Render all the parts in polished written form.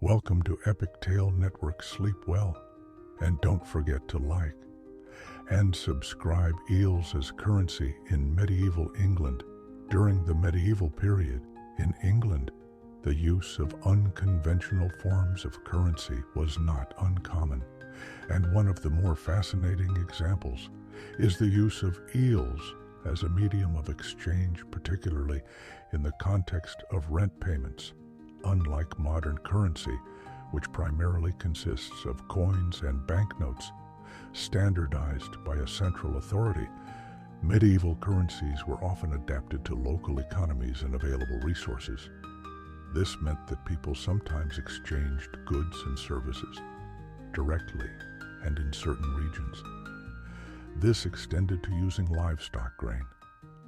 Welcome to Epic Tale Network. Sleep well, and don't forget to like and subscribe. Eels as currency in medieval England. During the medieval period in England, the use of unconventional forms of currency was not uncommon, and one of the more fascinating examples is the use of eels as a medium of exchange, particularly in the context of rent payments. Unlike modern currency, which primarily consists of coins and banknotes, standardized by a central authority, medieval currencies were often adapted to local economies and available resources. This meant that people sometimes exchanged goods and services directly and in certain regions. This extended to using livestock, grain,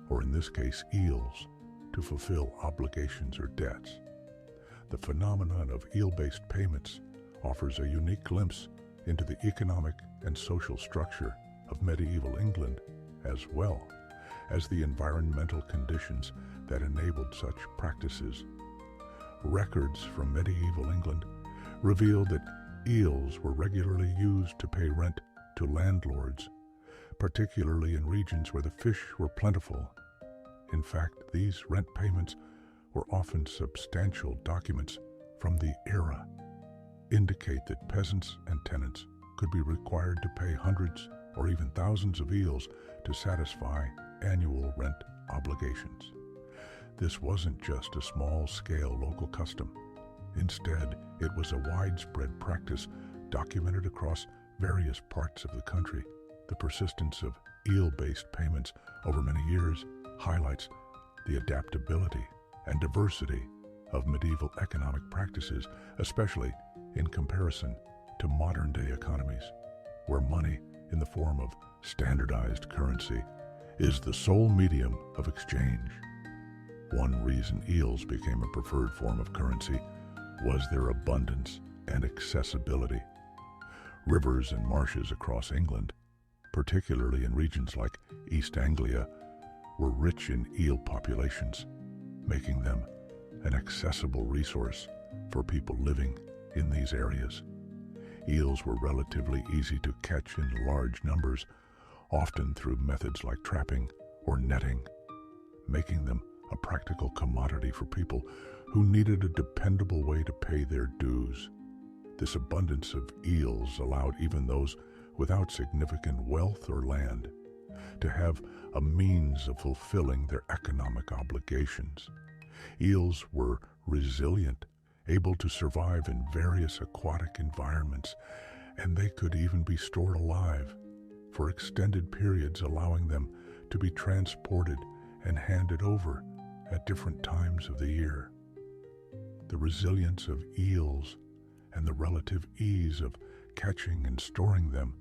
or in this case eels, to fulfill obligations or debts. The phenomenon of eel-based payments offers a unique glimpse into the economic and social structure of medieval England, as well as the environmental conditions that enabled such practices. Records from medieval England reveal that eels were regularly used to pay rent to landlords, particularly in regions where the fish were plentiful. In fact, these rent payments were often substantial. Documents from the era indicate that peasants and tenants could be required to pay hundreds or even thousands of eels to satisfy annual rent obligations. This wasn't just a small-scale local custom. Instead, it was a widespread practice documented across various parts of the country. The persistence of eel-based payments over many years highlights the adaptability and diversity of medieval economic practices, especially in comparison to modern-day economies, where money in the form of standardized currency is the sole medium of exchange. One reason eels became a preferred form of currency was their abundance and accessibility. Rivers and marshes across England, particularly in regions like East Anglia, were rich in eel populations, making them an accessible resource for people living in these areas. Eels were relatively easy to catch in large numbers, often through methods like trapping or netting, making them a practical commodity for people who needed a dependable way to pay their dues. This abundance of eels allowed even those without significant wealth or land to have a means of fulfilling their economic obligations. Eels were resilient, able to survive in various aquatic environments, and they could even be stored alive for extended periods, allowing them to be transported and handed over at different times of the year. The resilience of eels and the relative ease of catching and storing them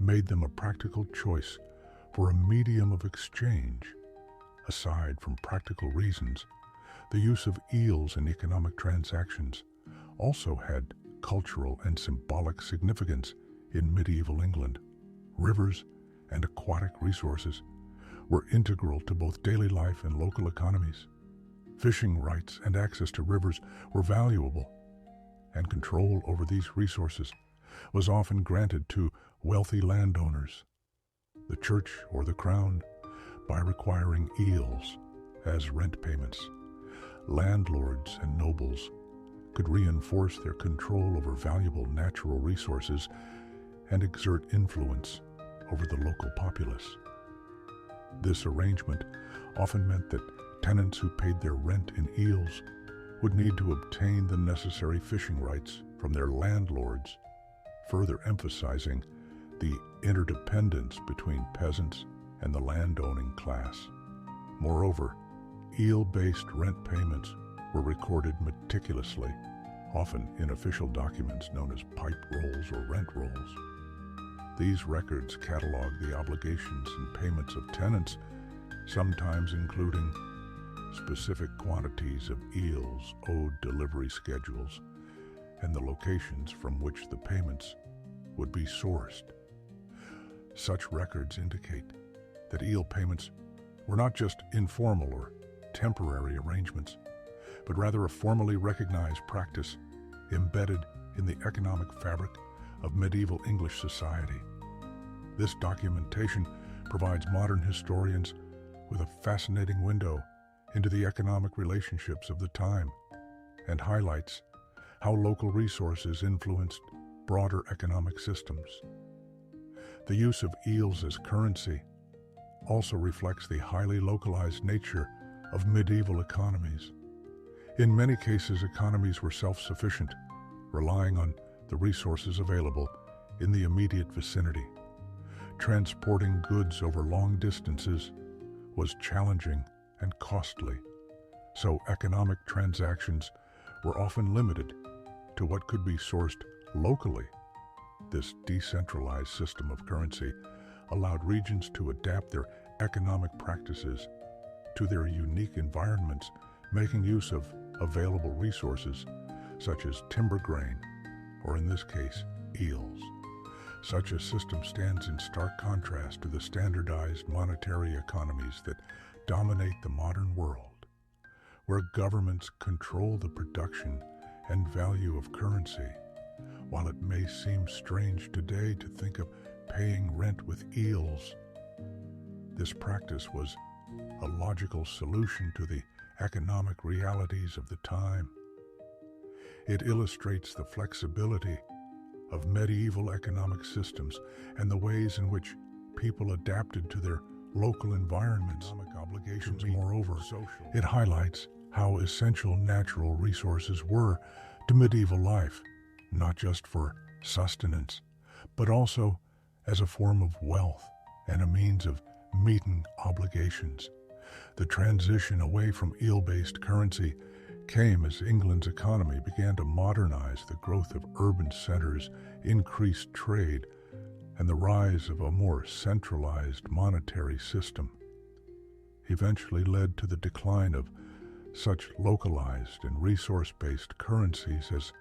made them a practical choice for a medium of exchange. Aside from practical reasons, the use of eels in economic transactions also had cultural and symbolic significance in medieval England. Rivers and aquatic resources were integral to both daily life and local economies. Fishing rights and access to rivers were valuable, and control over these resources was often granted to wealthy landowners, the church or the crown, by requiring eels as rent payments. Landlords and nobles could reinforce their control over valuable natural resources and exert influence over the local populace. This arrangement often meant that tenants who paid their rent in eels would need to obtain the necessary fishing rights from their landlords, further emphasizing the interdependence between peasants and the landowning class. Moreover, eel-based rent payments were recorded meticulously, often in official documents known as pipe rolls or rent rolls. These records catalog the obligations and payments of tenants, sometimes including specific quantities of eels owed, delivery schedules, and the locations from which the payments would be sourced. Such records indicate that eel payments were not just informal or temporary arrangements, but rather a formally recognized practice embedded in the economic fabric of medieval English society. This documentation provides modern historians with a fascinating window into the economic relationships of the time and highlights how local resources influenced broader economic systems. The use of eels as currency also reflects the highly localized nature of medieval economies. In many cases, economies were self-sufficient, relying on the resources available in the immediate vicinity. Transporting goods over long distances was challenging and costly, so economic transactions were often limited to what could be sourced locally. This decentralized system of currency allowed regions to adapt their economic practices to their unique environments, making use of available resources such as timber grain, or in this case, eels. Such a system stands in stark contrast to the standardized monetary economies that dominate the modern world, where governments control the production and value of currency. While it may seem strange today to think of paying rent with eels, this practice was a logical solution to the economic realities of the time. It illustrates the flexibility of medieval economic systems and the ways in which people adapted to their local environments. Obligations, moreover, it highlights how essential natural resources were to medieval life, not just for sustenance, but also as a form of wealth and a means of meeting obligations. The transition away from eel-based currency came as England's economy began to modernize. The growth of urban centers, increased trade, and the rise of a more centralized monetary system eventually led to the decline of such localized and resource-based currencies as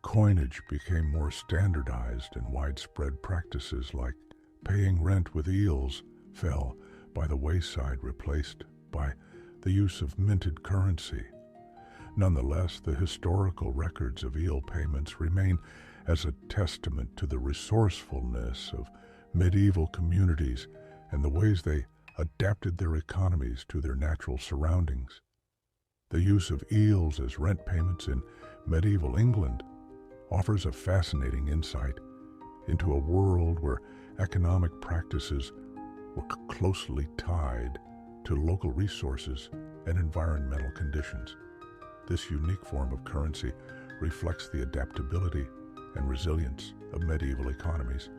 coinage became more standardized and widespread practices like paying rent with eels fell by the wayside, replaced by the use of minted currency. Nonetheless, the historical records of eel payments remain as a testament to the resourcefulness of medieval communities and the ways they adapted their economies to their natural surroundings. The use of eels as rent payments in medieval England offers a fascinating insight into a world where economic practices were closely tied to local resources and environmental conditions. This unique form of currency reflects the adaptability and resilience of medieval economies,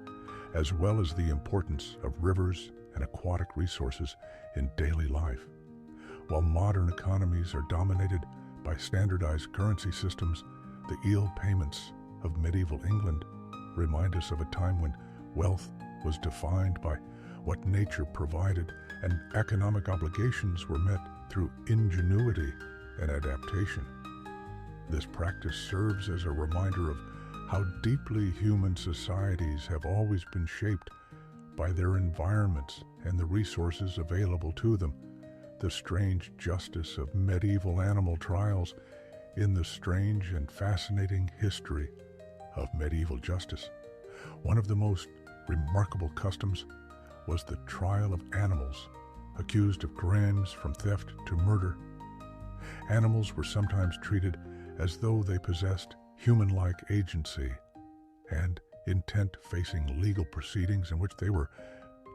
as well as the importance of rivers and aquatic resources in daily life. While modern economies are dominated by standardized currency systems, the eel payments of medieval England remind us of a time when wealth was defined by what nature provided and economic obligations were met through ingenuity and adaptation. This practice serves as a reminder of how deeply human societies have always been shaped by their environments and the resources available to them. The strange justice of medieval animal trials in the strange and fascinating history of medieval justice. One of the most remarkable customs was the trial of animals accused of crimes from theft to murder. Animals were sometimes treated as though they possessed human-like agency and intent, facing legal proceedings in which they were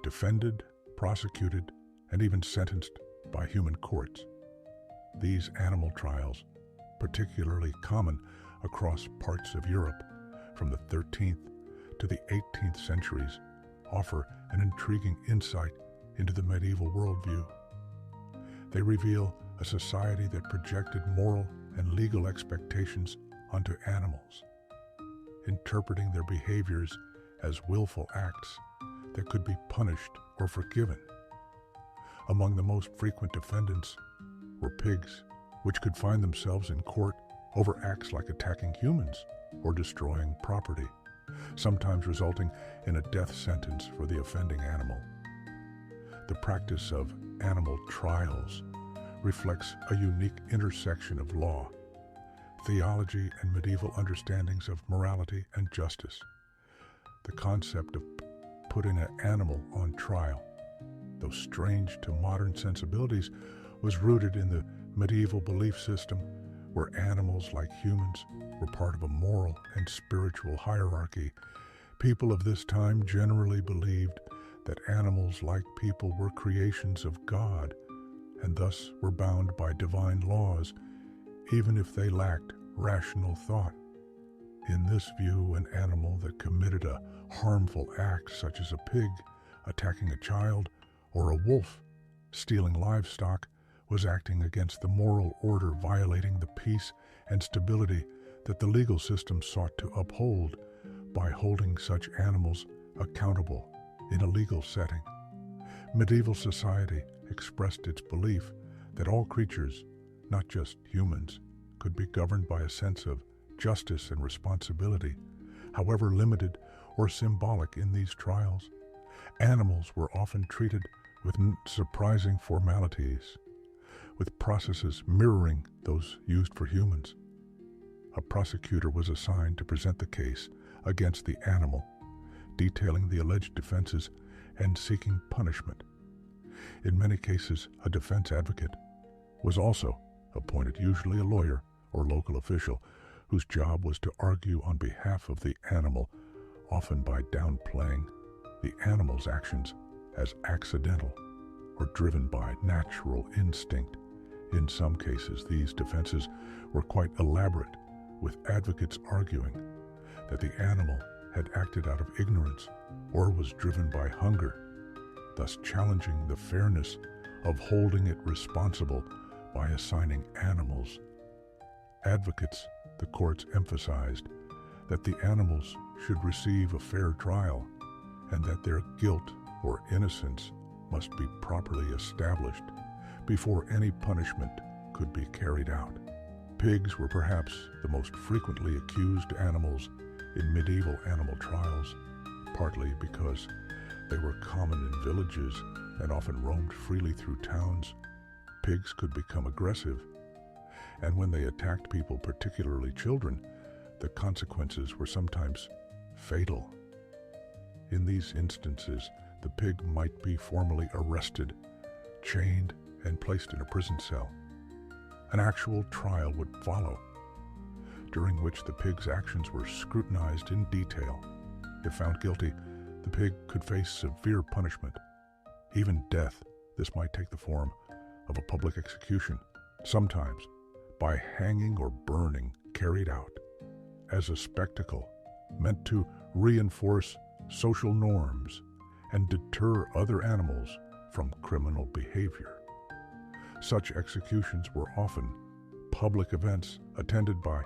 defended, prosecuted, and even sentenced by human courts. These animal trials, particularly common across parts of Europe from the 13th to the 18th centuries, offer an intriguing insight into the medieval worldview. They reveal a society that projected moral and legal expectations onto animals, interpreting their behaviors as willful acts that could be punished or forgiven. Among the most frequent defendants were pigs, which could find themselves in court over acts like attacking humans or destroying property, sometimes resulting in a death sentence for the offending animal. The practice of animal trials reflects a unique intersection of law, theology, and medieval understandings of morality and justice. The concept of putting an animal on trial, though strange to modern sensibilities, was rooted in the medieval belief system where animals, like humans, were part of a moral and spiritual hierarchy. People of this time generally believed that animals, like people, were creations of God and thus were bound by divine laws, even if they lacked rational thought. In this view, an animal that committed a harmful act, such as a pig attacking a child or a wolf stealing livestock, was acting against the moral order, violating the peace and stability that the legal system sought to uphold by holding such animals accountable in a legal setting. Medieval society expressed its belief that all creatures, not just humans, could be governed by a sense of justice and responsibility, however limited or symbolic in these trials. Animals were often treated with surprising formalities, with processes mirroring those used for humans. A prosecutor was assigned to present the case against the animal, detailing the alleged defenses and seeking punishment. In many cases, a defense advocate was also appointed, usually a lawyer or local official, whose job was to argue on behalf of the animal, often by downplaying the animal's actions as accidental or driven by natural instinct. In some cases, these defenses were quite elaborate, with advocates arguing that the animal had acted out of ignorance or was driven by hunger, thus challenging the fairness of holding it responsible by assigning animals. Advocates, the courts emphasized that the animals should receive a fair trial and that their guilt or innocence must be properly established before any punishment could be carried out. Pigs were perhaps the most frequently accused animals in medieval animal trials, partly because they were common in villages and often roamed freely through towns. Pigs could become aggressive, and when they attacked people, particularly children, the consequences were sometimes fatal. In these instances, the pig might be formally arrested, chained, and placed in a prison cell. An actual trial would follow, during which the pig's actions were scrutinized in detail. If found guilty, the pig could face severe punishment, even death. This might take the form of a public execution, sometimes by hanging or burning, carried out as a spectacle meant to reinforce social norms and deter other animals from criminal behavior. Such executions were often public events attended by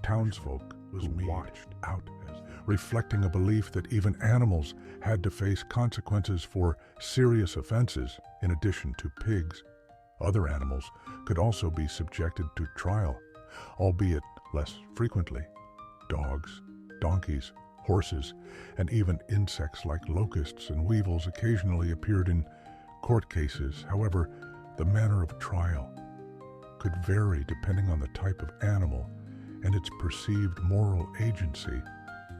townsfolk who watched out, reflecting a belief that even animals had to face consequences for serious offenses. In addition to pigs, other animals could also be subjected to trial, albeit less frequently. Dogs, donkeys, horses, and even insects like locusts and weevils occasionally appeared in court cases. However, the manner of trial could vary depending on the type of animal and its perceived moral agency.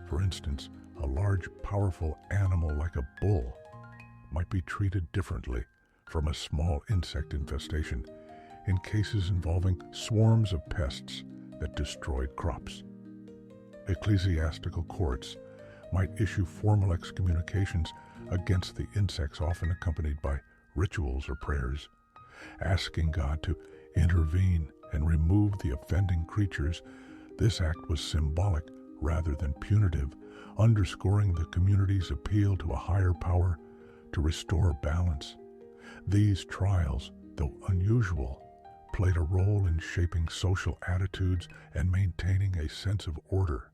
For instance, a large, powerful animal like a bull might be treated differently from a small insect infestation in cases involving swarms of pests that destroyed crops. Ecclesiastical courts might issue formal excommunications against the insects, often accompanied by rituals or prayers, asking God to intervene and remove the offending creatures. This act was symbolic rather than punitive, underscoring the community's appeal to a higher power to restore balance. These trials, though unusual, played a role in shaping social attitudes and maintaining a sense of order.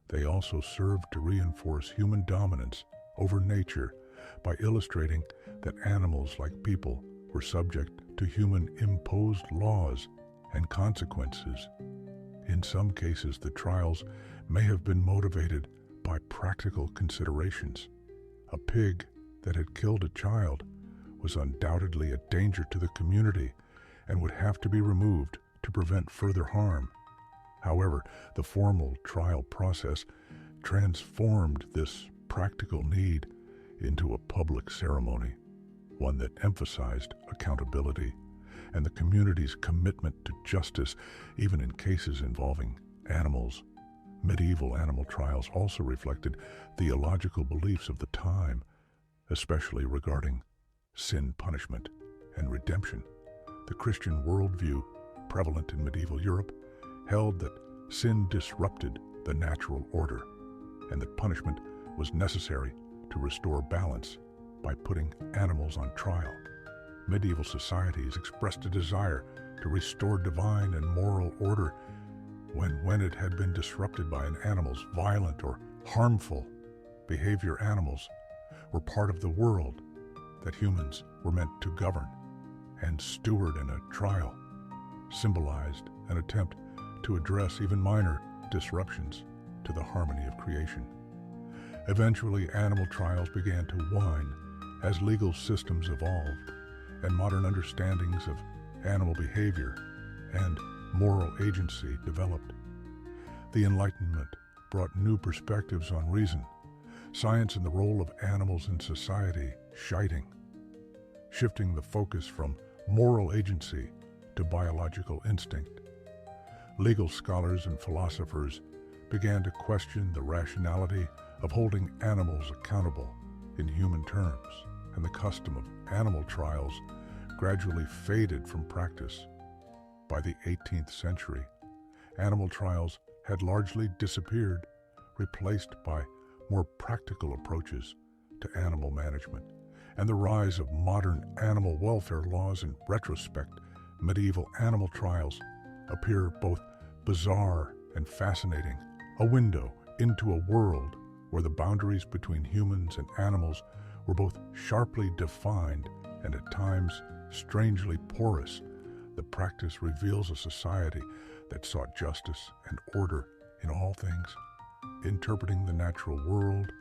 They also served to reinforce human dominance over nature by illustrating that animals, like people, were subject to human-imposed laws and consequences. In some cases, the trials may have been motivated by practical considerations. A pig that had killed a child was undoubtedly a danger to the community and would have to be removed to prevent further harm. However, the formal trial process transformed this practical need into a public ceremony, one that emphasized accountability and the community's commitment to justice, even in cases involving animals. Medieval animal trials also reflected theological beliefs of the time, especially regarding sin punishment and redemption. The Christian worldview, prevalent in medieval Europe, held that sin disrupted the natural order and that punishment was necessary to restore balance by putting animals on trial. Medieval societies expressed a desire to restore divine and moral order when it had been disrupted by an animal's violent or harmful behavior. Animals were part of the world that humans were meant to govern, and steward in a trial symbolized an attempt to address even minor disruptions to the harmony of creation. Eventually, animal trials began to wane as legal systems evolved and modern understandings of animal behavior and moral agency developed. The Enlightenment brought new perspectives on reason, science, and the role of animals in society, shifting the focus from moral agency to biological instinct. Legal scholars and philosophers began to question the rationality of holding animals accountable in human terms, and the custom of animal trials gradually faded from practice. By the 18th century, animal trials had largely disappeared, replaced by more practical approaches to animal management and the rise of modern animal welfare laws. In retrospect, medieval animal trials appear both bizarre and fascinating, a window into a world where the boundaries between humans and animals were both sharply defined and at times strangely porous. The practice reveals a society that sought justice and order in all things, interpreting the natural world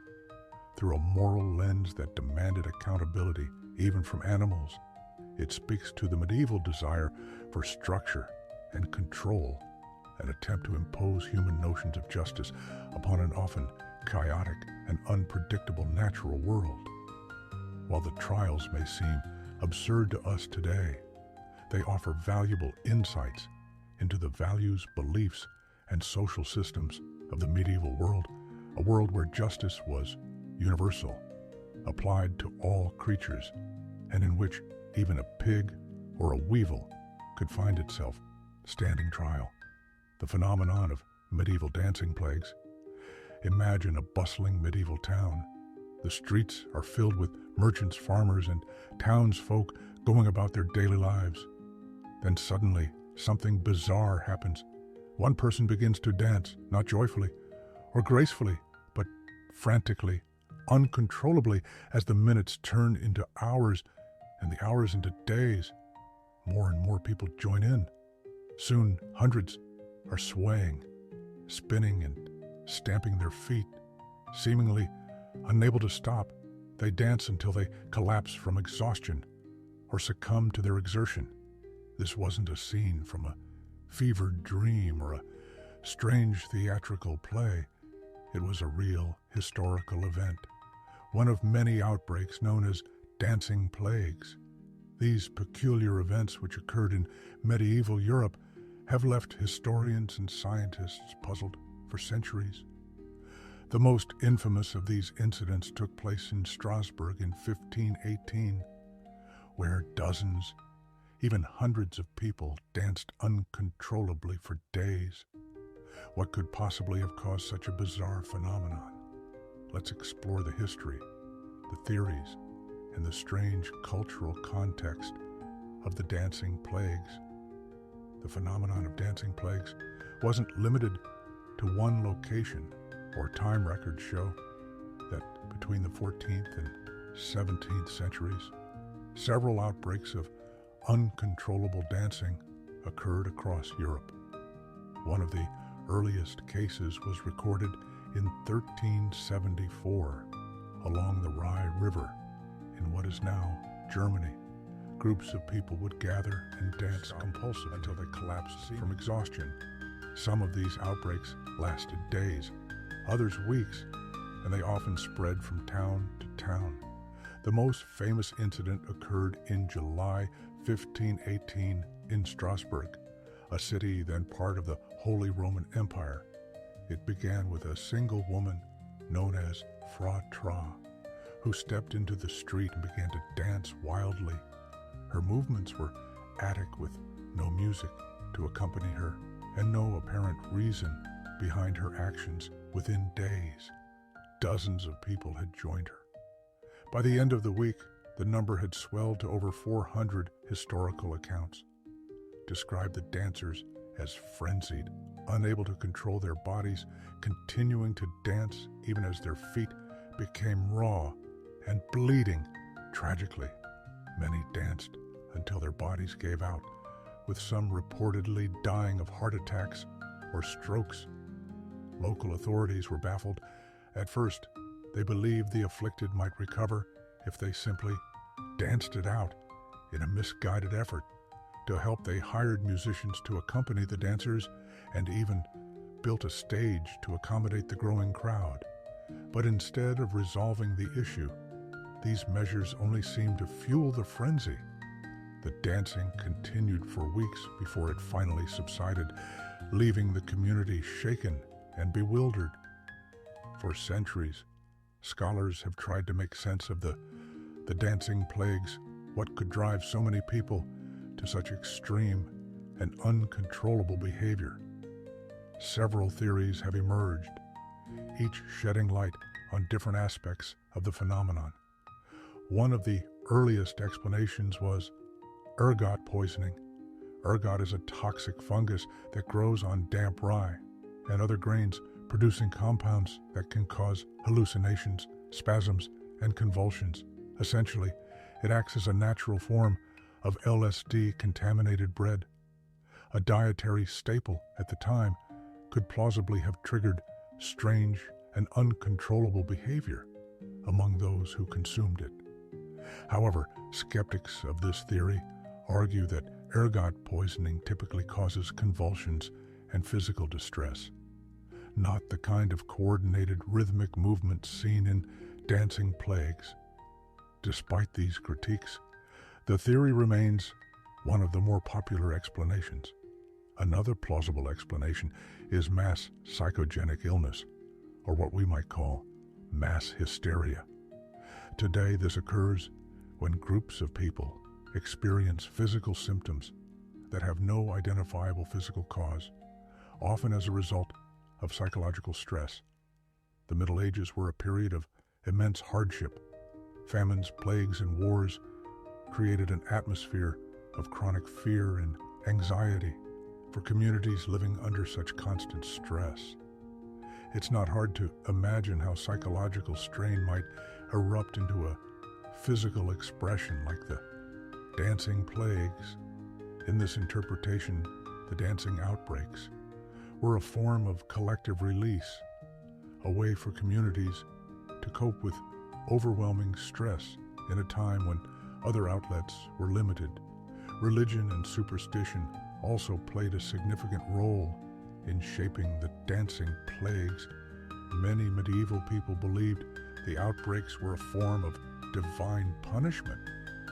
through a moral lens that demanded accountability even from animals. It speaks to the medieval desire for structure and control, an attempt to impose human notions of justice upon an often chaotic and unpredictable natural world. While the trials may seem absurd to us today, they offer valuable insights into the values, beliefs, and social systems of the medieval world, a world where justice was universal, applied to all creatures, and in which even a pig or a weevil could find itself standing trial. The phenomenon of medieval dancing plagues. Imagine a bustling medieval town. The streets are filled with merchants, farmers, and townsfolk going about their daily lives. Then suddenly, something bizarre happens. One person begins to dance, not joyfully or gracefully, but frantically, uncontrollably, as the minutes turn into hours and the hours into days. More and more people join in. Soon, hundreds are swaying, spinning, and stamping their feet. Seemingly unable to stop, they dance until they collapse from exhaustion or succumb to their exertion. This wasn't a scene from a fevered dream or a strange theatrical play. It was a real historical event, one of many outbreaks known as dancing plagues. These peculiar events, which occurred in medieval Europe, have left historians and scientists puzzled for centuries. The most infamous of these incidents took place in Strasbourg in 1518, where dozens, even hundreds of people danced uncontrollably for days. What could possibly have caused such a bizarre phenomenon? Let's explore the history, the theories, and the strange cultural context of the dancing plagues. The phenomenon of dancing plagues wasn't limited to one location, or time records show that between the 14th and 17th centuries, several outbreaks of uncontrollable dancing occurred across Europe. One of the earliest cases was recorded in 1374 along the Rhine River in what is now Germany. Groups of people would gather and dance compulsively until they collapsed from exhaustion. Some of these outbreaks lasted days, others weeks, and they often spread from town to town. The most famous incident occurred in July 1518 in Strasbourg, a city then part of the Holy Roman Empire. It began with a single woman known as Frau Tra, who stepped into the street and began to dance wildly. Her movements were erratic, with no music to accompany her and no apparent reason behind her actions. Within days, dozens of people had joined her. By the end of the week, the number had swelled to over 400. Historical accounts describe the dancers as frenzied, unable to control their bodies, continuing to dance even as their feet became raw and bleeding. Tragically, many danced until their bodies gave out, with some reportedly dying of heart attacks or strokes. Local authorities were baffled. At first, they believed the afflicted might recover if they simply danced it out. In a misguided effort to help, they hired musicians to accompany the dancers and even built a stage to accommodate the growing crowd. But instead of resolving the issue, these measures only seemed to fuel the frenzy. The dancing continued for weeks before it finally subsided, leaving the community shaken and bewildered. For centuries, scholars have tried to make sense of the dancing plagues. What could drive so many people to such extreme and uncontrollable behavior? Several theories have emerged, each shedding light on different aspects of the phenomenon. One of the earliest explanations was ergot poisoning. Ergot is a toxic fungus that grows on damp rye and other grains, producing compounds that can cause hallucinations, spasms, and convulsions. Essentially, it acts as a natural form of LSD-contaminated bread. A dietary staple at the time could plausibly have triggered strange and uncontrollable behavior among those who consumed it. However, skeptics of this theory argue that ergot poisoning typically causes convulsions and physical distress, not the kind of coordinated rhythmic movements seen in dancing plagues. Despite these critiques, the theory remains one of the more popular explanations. Another plausible explanation is mass psychogenic illness, or what we might call mass hysteria. Today, this occurs when groups of people experience physical symptoms that have no identifiable physical cause, often as a result of psychological stress. The Middle Ages were a period of immense hardship. Famines, plagues, and wars created an atmosphere of chronic fear and anxiety for communities living under such constant stress. It's not hard to imagine how psychological strain might erupt into a physical expression like the dancing plagues. In this interpretation, the dancing outbreaks were a form of collective release, a way for communities to cope with overwhelming stress in a time when other outlets were limited. Religion and superstition also played a significant role in shaping the dancing plagues. Many medieval people believed the outbreaks were a form of divine punishment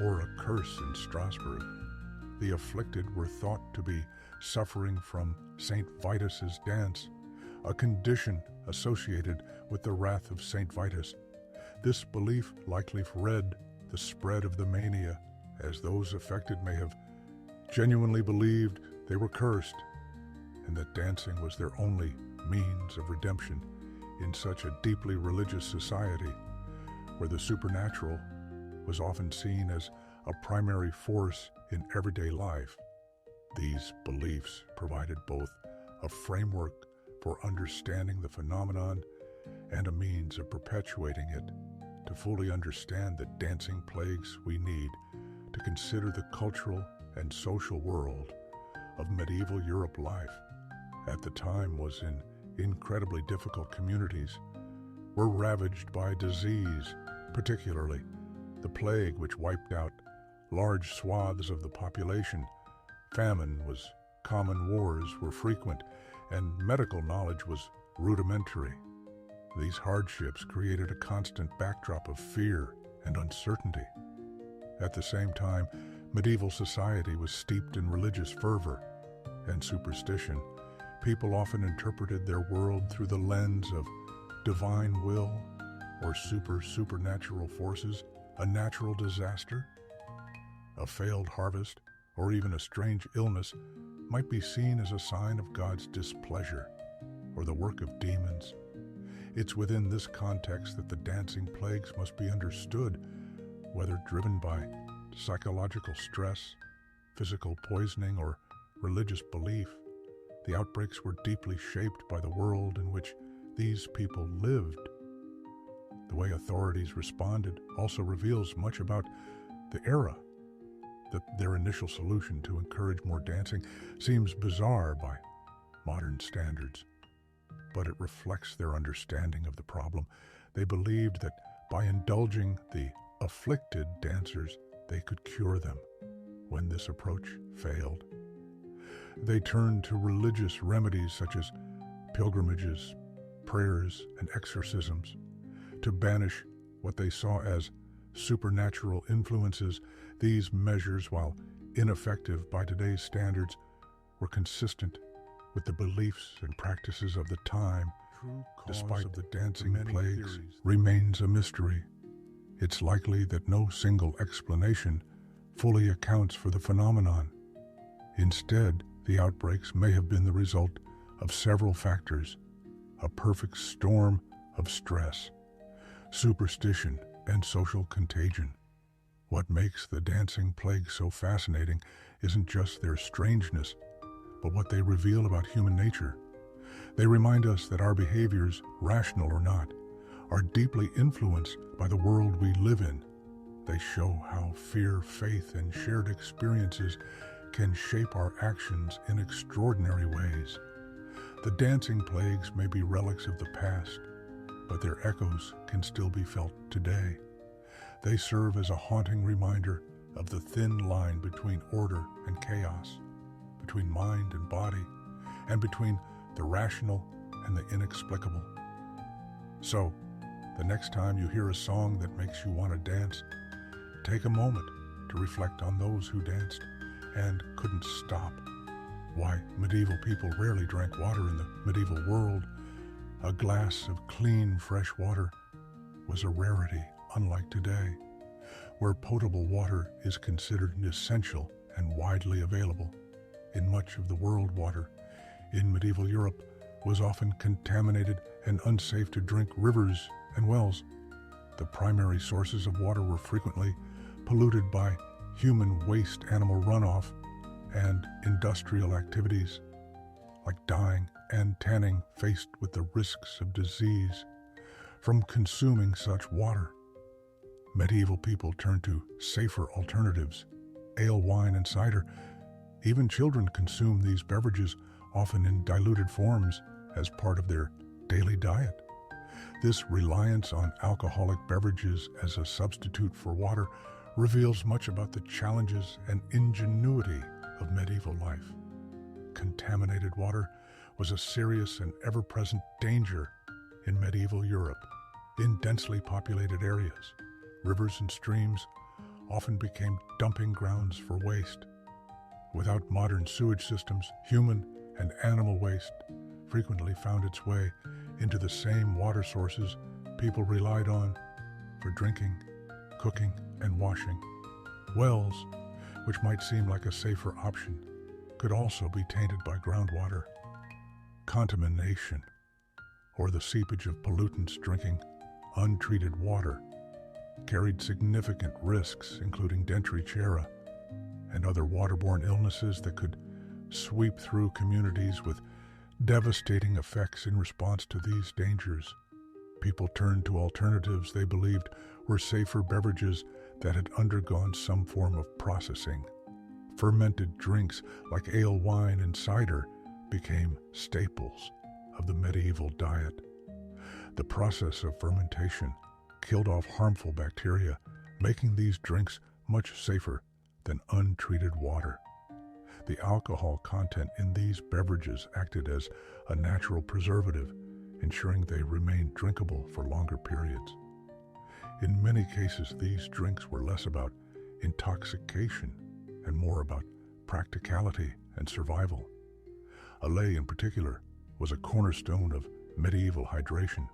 or a curse. In Strasbourg, the afflicted were thought to be suffering from Saint Vitus's dance, a condition associated with the wrath of Saint Vitus. This belief likely led the spread of the mania, as those affected may have genuinely believed they were cursed, and that dancing was their only means of redemption in such a deeply religious society, where the supernatural was often seen as a primary force in everyday life. These beliefs provided both a framework for understanding the phenomenon and a means of perpetuating it. To fully understand the dancing plagues, we need to consider the cultural and social world of medieval Europe. Life at the time was in incredibly difficult. Communities were ravaged by disease, particularly the plague, which wiped out large swaths of the population. Famine was common, wars were frequent, and medical knowledge was rudimentary. These hardships created a constant backdrop of fear and uncertainty. At the same time, medieval society was steeped in religious fervor and superstition. People often interpreted their world through the lens of divine will or supernatural forces, a natural disaster, a failed harvest, or even a strange illness might be seen as a sign of God's displeasure or the work of demons. It's within this context that the dancing plagues must be understood, whether driven by psychological stress, physical poisoning, or religious belief. The outbreaks were deeply shaped by the world in which these people lived. The way authorities responded also reveals much about the era. Their initial solution to encourage more dancing seems bizarre by modern standards, but it reflects their understanding of the problem. They believed that by indulging the afflicted dancers, they could cure them. When this approach failed, they turned to religious remedies such as pilgrimages, prayers, and exorcisms to banish what they saw as supernatural influences. These measures, while ineffective by today's standards, were consistent with the beliefs and practices of the time. Despite the dancing plagues remains a mystery. It's likely that no single explanation fully accounts for the phenomenon. Instead, the outbreaks may have been the result of several factors: a perfect storm of stress, superstition, and social contagion. What makes the dancing plague so fascinating isn't just their strangeness, but what they reveal about human nature. They remind us that our behaviors, rational or not, are deeply influenced by the world we live in. They show how fear, faith, and shared experiences can shape our actions in extraordinary ways. The dancing plagues may be relics of the past, but their echoes can still be felt today. They serve as a haunting reminder of the thin line between order and chaos, between mind and body, and between the rational and the inexplicable. So, the next time you hear a song that makes you want to dance, take a moment to reflect on those who danced and couldn't stop. Why medieval people rarely drank water in the medieval world. A glass of clean, fresh water was a rarity, unlike today, where potable water is considered essential and widely available. In much of the world, water in medieval Europe was often contaminated and unsafe to drink. Rivers and wells, the primary sources of water, were frequently polluted by human waste, animal runoff, and industrial activities like dyeing and tanning, faced with the risks of disease from consuming such water. Medieval people turned to safer alternatives: ale, wine, and cider. Even children consumed these beverages, often in diluted forms, as part of their daily diet. This reliance on alcoholic beverages as a substitute for water reveals much about the challenges and ingenuity of medieval life. Contaminated water was a serious and ever-present danger in medieval Europe. In densely populated areas, rivers and streams often became dumping grounds for waste. Without modern sewage systems, human and animal waste frequently found its way into the same water sources people relied on for drinking, cooking, and washing. Wells, which might seem like a safer option, could also be tainted by groundwater. Contamination, or the seepage of pollutants drinking untreated water, carried significant risks, including dentrichera and other waterborne illnesses that could sweep through communities with devastating effects. In response to these dangers, people turned to alternatives they believed were safer beverages that had undergone some form of processing. Fermented drinks like ale, wine, and cider became staples of the medieval diet. The process of fermentation killed off harmful bacteria, making these drinks much safer than untreated water. The alcohol content in these beverages acted as a natural preservative, ensuring they remained drinkable for longer periods. In many cases, these drinks were less about intoxication and more about practicality and survival. Ale, in particular, was a cornerstone of medieval hydration.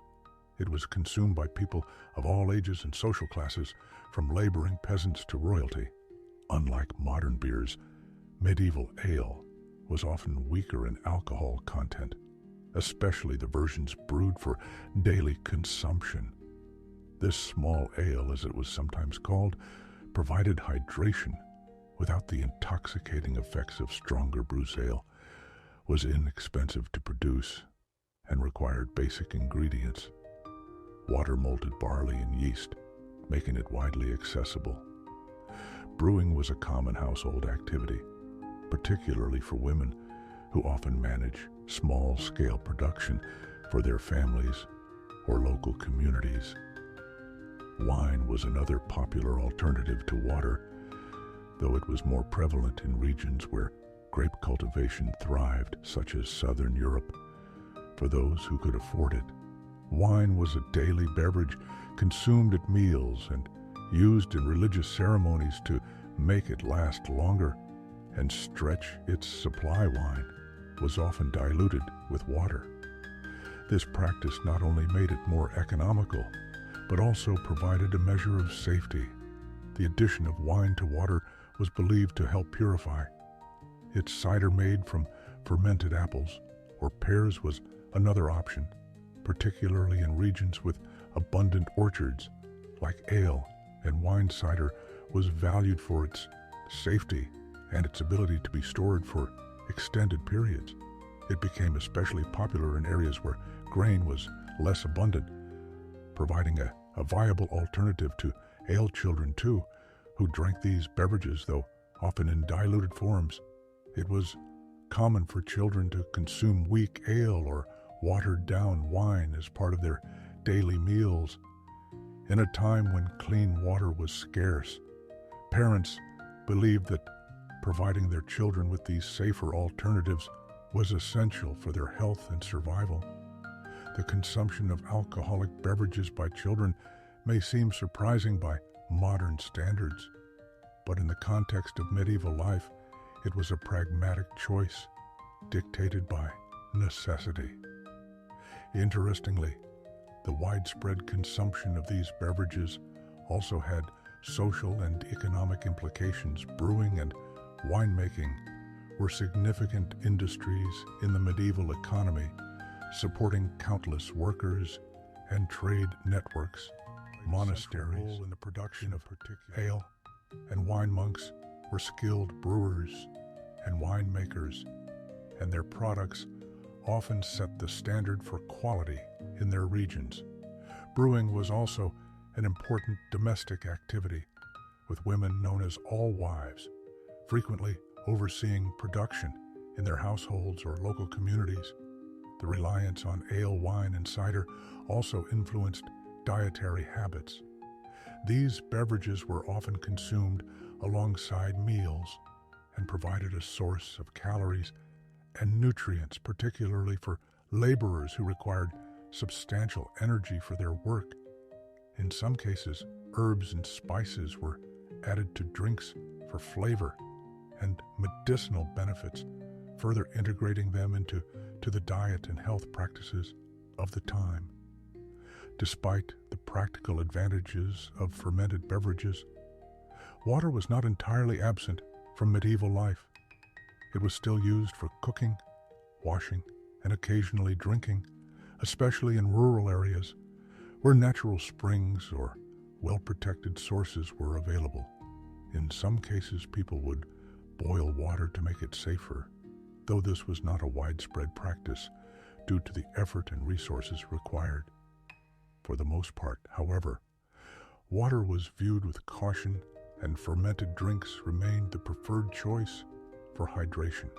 It was consumed by people of all ages and social classes, from laboring peasants to royalty. Unlike modern beers, medieval ale was often weaker in alcohol content, especially the versions brewed for daily consumption. This small ale, as it was sometimes called, provided hydration without the intoxicating effects of stronger brewed ale, was inexpensive to produce, and required basic ingredients: water, malted barley, and yeast, making it widely accessible. Brewing was a common household activity, particularly for women who often manage small-scale production for their families or local communities. Wine was another popular alternative to water, though it was more prevalent in regions where grape cultivation thrived, such as southern Europe. For those who could afford it, wine was a daily beverage consumed at meals and used in religious ceremonies to make it last longer and stretch its supply. Wine was often diluted with water. This practice not only made it more economical, but also provided a measure of safety. The addition of wine to water was believed to help purify. Its cider made from fermented apples or pears was another option, particularly in regions with abundant orchards. Like ale and wine, cider was valued for its safety and its ability to be stored for extended periods. It became especially popular in areas where grain was less abundant, providing a viable alternative to ale. Children, too, who drank these beverages, though often in diluted forms. It was common for children to consume weak ale or watered-down wine as part of their daily meals. In a time when clean water was scarce, parents believed that providing their children with these safer alternatives was essential for their health and survival. The consumption of alcoholic beverages by children may seem surprising by modern standards, but in the context of medieval life, it was a pragmatic choice dictated by necessity. Interestingly, the widespread consumption of these beverages also had social and economic implications. Brewing and winemaking were significant industries in the medieval economy, supporting countless workers and trade networks. Monasteries in the production of ale and wine monks were skilled brewers and winemakers, and their products often set the standard for quality in their regions. Brewing was also an important domestic activity, with women known as all-wives frequently overseeing production in their households or local communities. The reliance on ale, wine, and cider also influenced dietary habits. These beverages were often consumed alongside meals and provided a source of calories and nutrients, particularly for laborers who required substantial energy for their work. In some cases, herbs and spices were added to drinks for flavor and medicinal benefits, further integrating them into the diet and health practices of the time. Despite the practical advantages of fermented beverages, water was not entirely absent from medieval life. It was still used for cooking, washing, and occasionally drinking, especially in rural areas where natural springs or well-protected sources were available. In some cases, people would boil water to make it safer, though this was not a widespread practice due to the effort and resources required. For the most part, however, water was viewed with caution, and fermented drinks remained the preferred choice for hydration.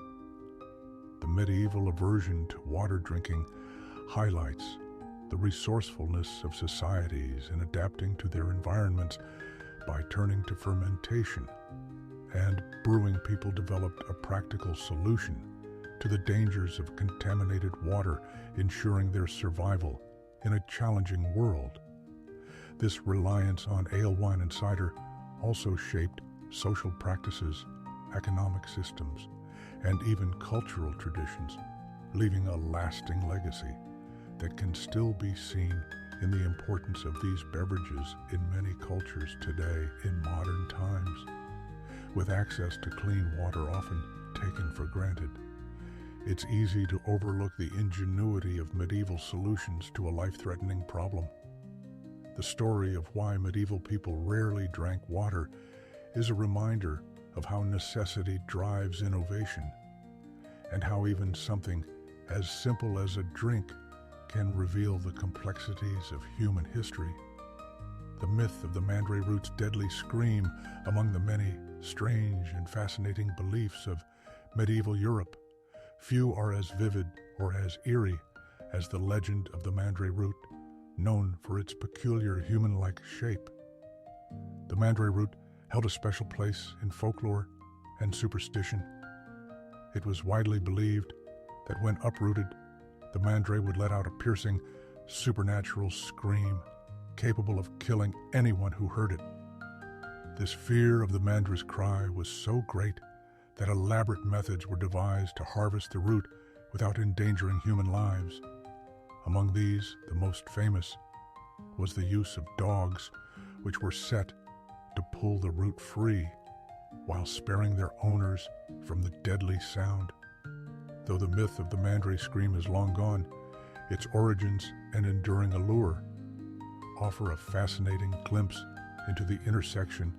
The medieval aversion to water drinking highlights the resourcefulness of societies in adapting to their environments by turning to fermentation and brewing people developed a practical solution to the dangers of contaminated water, ensuring their survival in a challenging world. This reliance on ale, wine, and cider also shaped social practices, economic systems, and even cultural traditions, leaving a lasting legacy that can still be seen in the importance of these beverages in many cultures today in modern times. With access to clean water often taken for granted, it's easy to overlook the ingenuity of medieval solutions to a life-threatening problem. The story of why medieval people rarely drank water is a reminder of how necessity drives innovation, and how even something as simple as a drink can reveal the complexities of human history. The myth of the Mandrake root's deadly scream, among the many strange and fascinating beliefs of medieval Europe, few are as vivid or as eerie as the legend of the Mandrake root, known for its peculiar human-like shape. The Mandrake root held a special place in folklore and superstition. It was widely believed that when uprooted, the mandrake would let out a piercing, supernatural scream capable of killing anyone who heard it. This fear of the mandrake's cry was so great that elaborate methods were devised to harvest the root without endangering human lives. Among these, the most famous was the use of dogs, which were set to pull the root free while sparing their owners from the deadly sound. Though the myth of the mandrake scream is long gone, its origins and enduring allure offer a fascinating glimpse into the intersection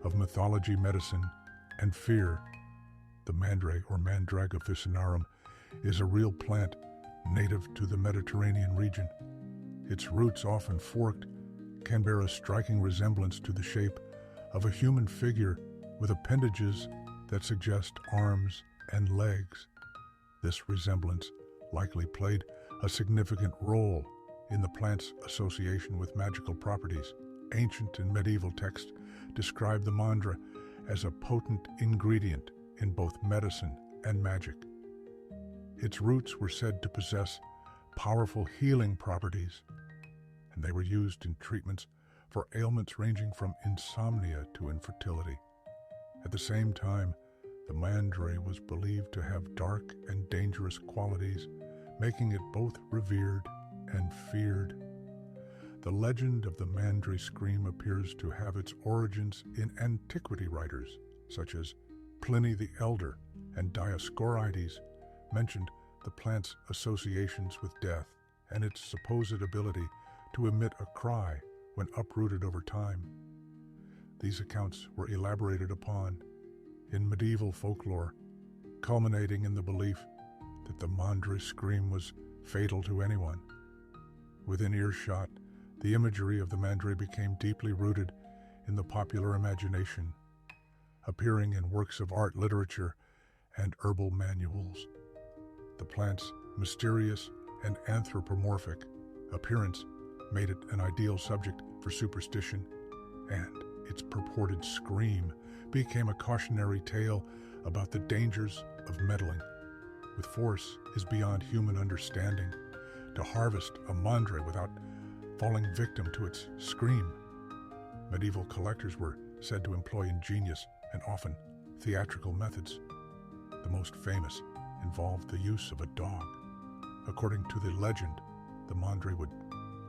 of mythology, medicine, and fear. The mandrake, or Mandrake officinarum, is a real plant native to the Mediterranean region. Its roots, often forked, can bear a striking resemblance to the shape of a human figure with appendages that suggest arms and legs. This resemblance likely played a significant role in the plant's association with magical properties. Ancient and medieval texts describe the mandra as a potent ingredient in both medicine and magic. Its roots were said to possess powerful healing properties, and they were used in treatments for ailments ranging from insomnia to infertility. At the same time, the mandrake was believed to have dark and dangerous qualities, making it both revered and feared. The legend of the mandrake scream appears to have its origins in antiquity. Writers such as Pliny the Elder and Dioscorides mentioned the plant's associations with death and its supposed ability to emit a cry when uprooted over time. These accounts were elaborated upon in medieval folklore, culminating in the belief that the mandrake scream was fatal to anyone. Within earshot, the imagery of the mandrake became deeply rooted in the popular imagination, appearing in works of art, literature, and herbal manuals. The plant's mysterious and anthropomorphic appearance made it an ideal subject for superstition, and its purported scream became a cautionary tale about the dangers of meddling with force is beyond human understanding. To harvest a mandrake without falling victim to its scream, medieval collectors were said to employ ingenious and often theatrical methods. The most famous involved the use of a dog. According to the legend, the mandrake would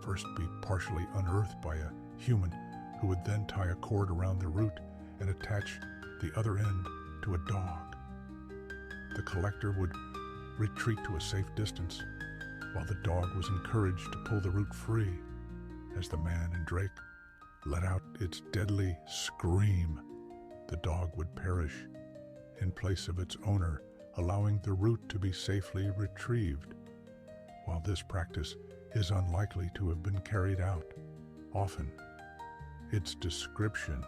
first be partially unearthed by a human who would then tie a cord around the root and attach the other end to a dog. The collector would retreat to a safe distance, while the dog was encouraged to pull the root free. As the mandrake let out its deadly scream, the dog would perish in place of its owner, allowing the root to be safely retrieved. While this practice is unlikely to have been carried out often, its description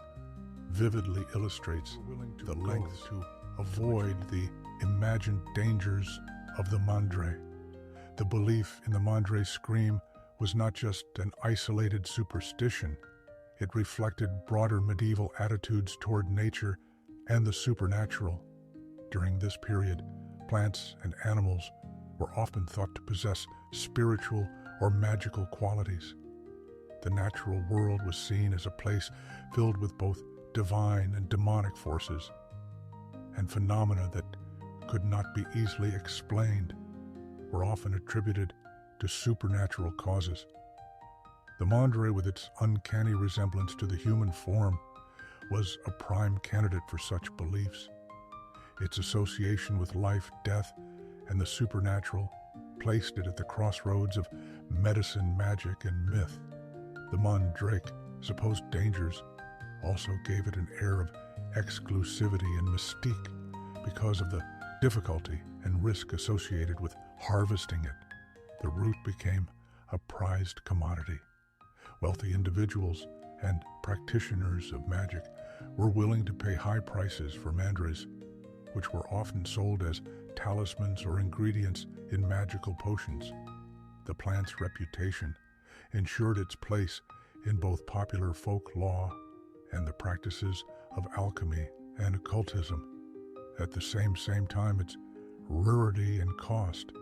vividly illustrates the lengths to avoid the imagined dangers of the mandrake. The belief in the mandrake scream was not just an isolated superstition. It reflected broader medieval attitudes toward nature and the supernatural. During this period, plants and animals were often thought to possess spiritual or magical qualities. The natural world was seen as a place filled with both divine and demonic forces, and phenomena that could not be easily explained were often attributed to supernatural causes. The Mandrake, with its uncanny resemblance to the human form, was a prime candidate for such beliefs. Its association with life, death, and the supernatural placed it at the crossroads of medicine, magic, and myth. The Mandrake's supposed dangers also gave it an air of exclusivity and mystique because of the difficulty and risk associated with harvesting it. The root became a prized commodity. Wealthy individuals and practitioners of magic were willing to pay high prices for mandrakes, which were often sold as talismans or ingredients in magical potions. The plant's reputation ensured its place in both popular folk lore and the practices of alchemy and occultism. At the same time, its rarity and cost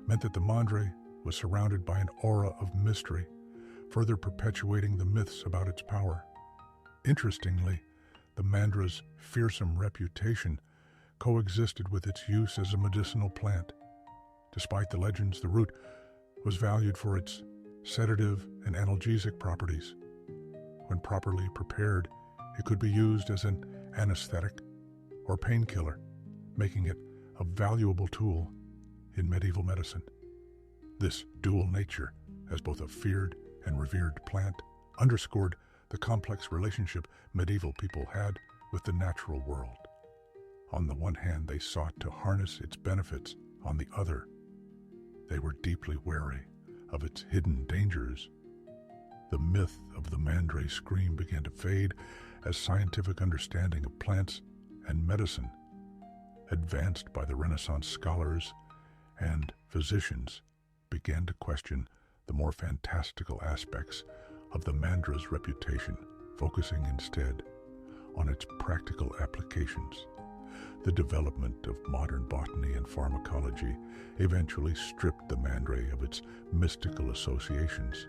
meant that the Mandrake was surrounded by an aura of mystery, further perpetuating the myths about its power. Interestingly, the Mandrake's fearsome reputation coexisted with its use as a medicinal plant. Despite the legends, the root was valued for its sedative and analgesic properties. When properly prepared, it could be used as an anesthetic or painkiller, making it a valuable tool in medieval medicine. This dual nature, as both a feared and revered plant, underscored the complex relationship medieval people had with the natural world. On the one hand, they sought to harness its benefits. On the other, they were deeply wary of its hidden dangers. The myth of the Mandrake scream began to fade as scientific understanding of plants and medicine advanced by the Renaissance scholars and physicians began to question the more fantastical aspects of the Mandrake's reputation, focusing instead on its practical applications. The development of modern botany and pharmacology eventually stripped the Mandrake of its mystical associations,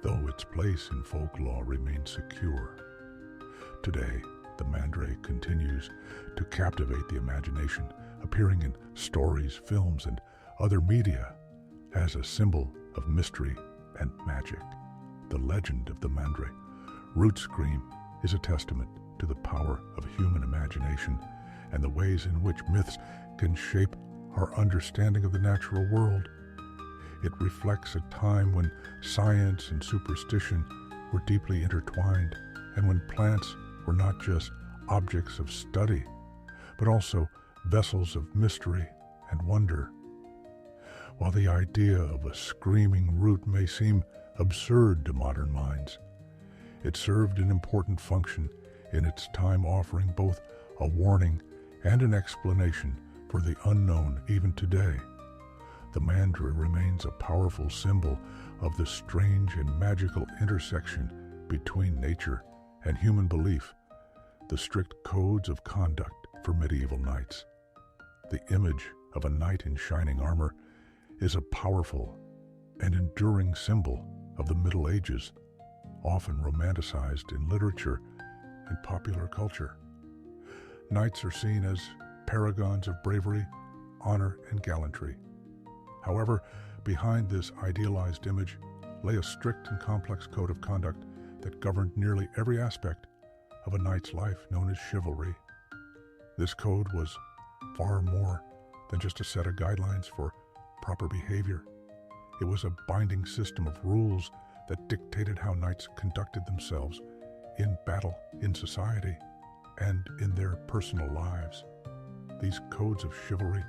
though its place in folklore remains secure. Today, the Mandrake continues to captivate the imagination, appearing in stories, films, and other media as a symbol of mystery and magic. The legend of the Mandrake root scream is a testament to the power of human imagination and the ways in which myths can shape our understanding of the natural world. It reflects a time when science and superstition were deeply intertwined, and when plants were not just objects of study, but also vessels of mystery and wonder. While the idea of a screaming root may seem absurd to modern minds, it served an important function in its time, offering both a warning and an explanation for the unknown. Even today, the Mandrake remains a powerful symbol of the strange and magical intersection between nature and human belief, the strict codes of conduct for medieval knights. The image of a knight in shining armor is a powerful and enduring symbol of the Middle Ages, often romanticized in literature and popular culture. Knights are seen as paragons of bravery, honor, and gallantry. However, behind this idealized image lay a strict and complex code of conduct that governed nearly every aspect of a knight's life, known as chivalry. This code was far more than just a set of guidelines for proper behavior. It was a binding system of rules that dictated how knights conducted themselves in battle, in society, and in their personal lives. These codes of chivalry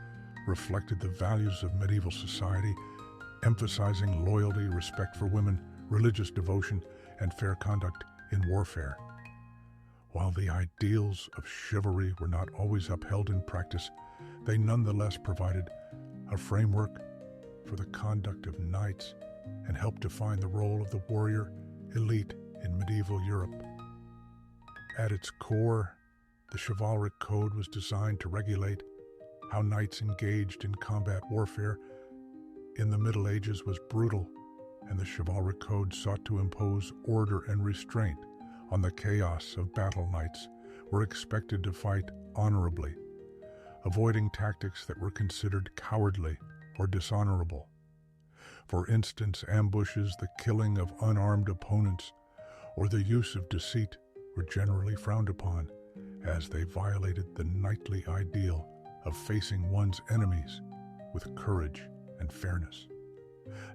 reflected the values of medieval society, emphasizing loyalty, respect for women, religious devotion, and fair conduct in warfare. While the ideals of chivalry were not always upheld in practice, they nonetheless provided a framework for the conduct of knights and helped define the role of the warrior elite in medieval Europe. At its core, The chivalric code was designed to regulate how knights engaged in combat warfare in the Middle Ages was brutal, and the chivalric code sought to impose order and restraint on the chaos of battle. Knights were expected to fight honorably, avoiding tactics that were considered cowardly or dishonorable. For instance, ambushes, the killing of unarmed opponents, or the use of deceit were generally frowned upon, as they violated the knightly ideal of facing one's enemies with courage and fairness.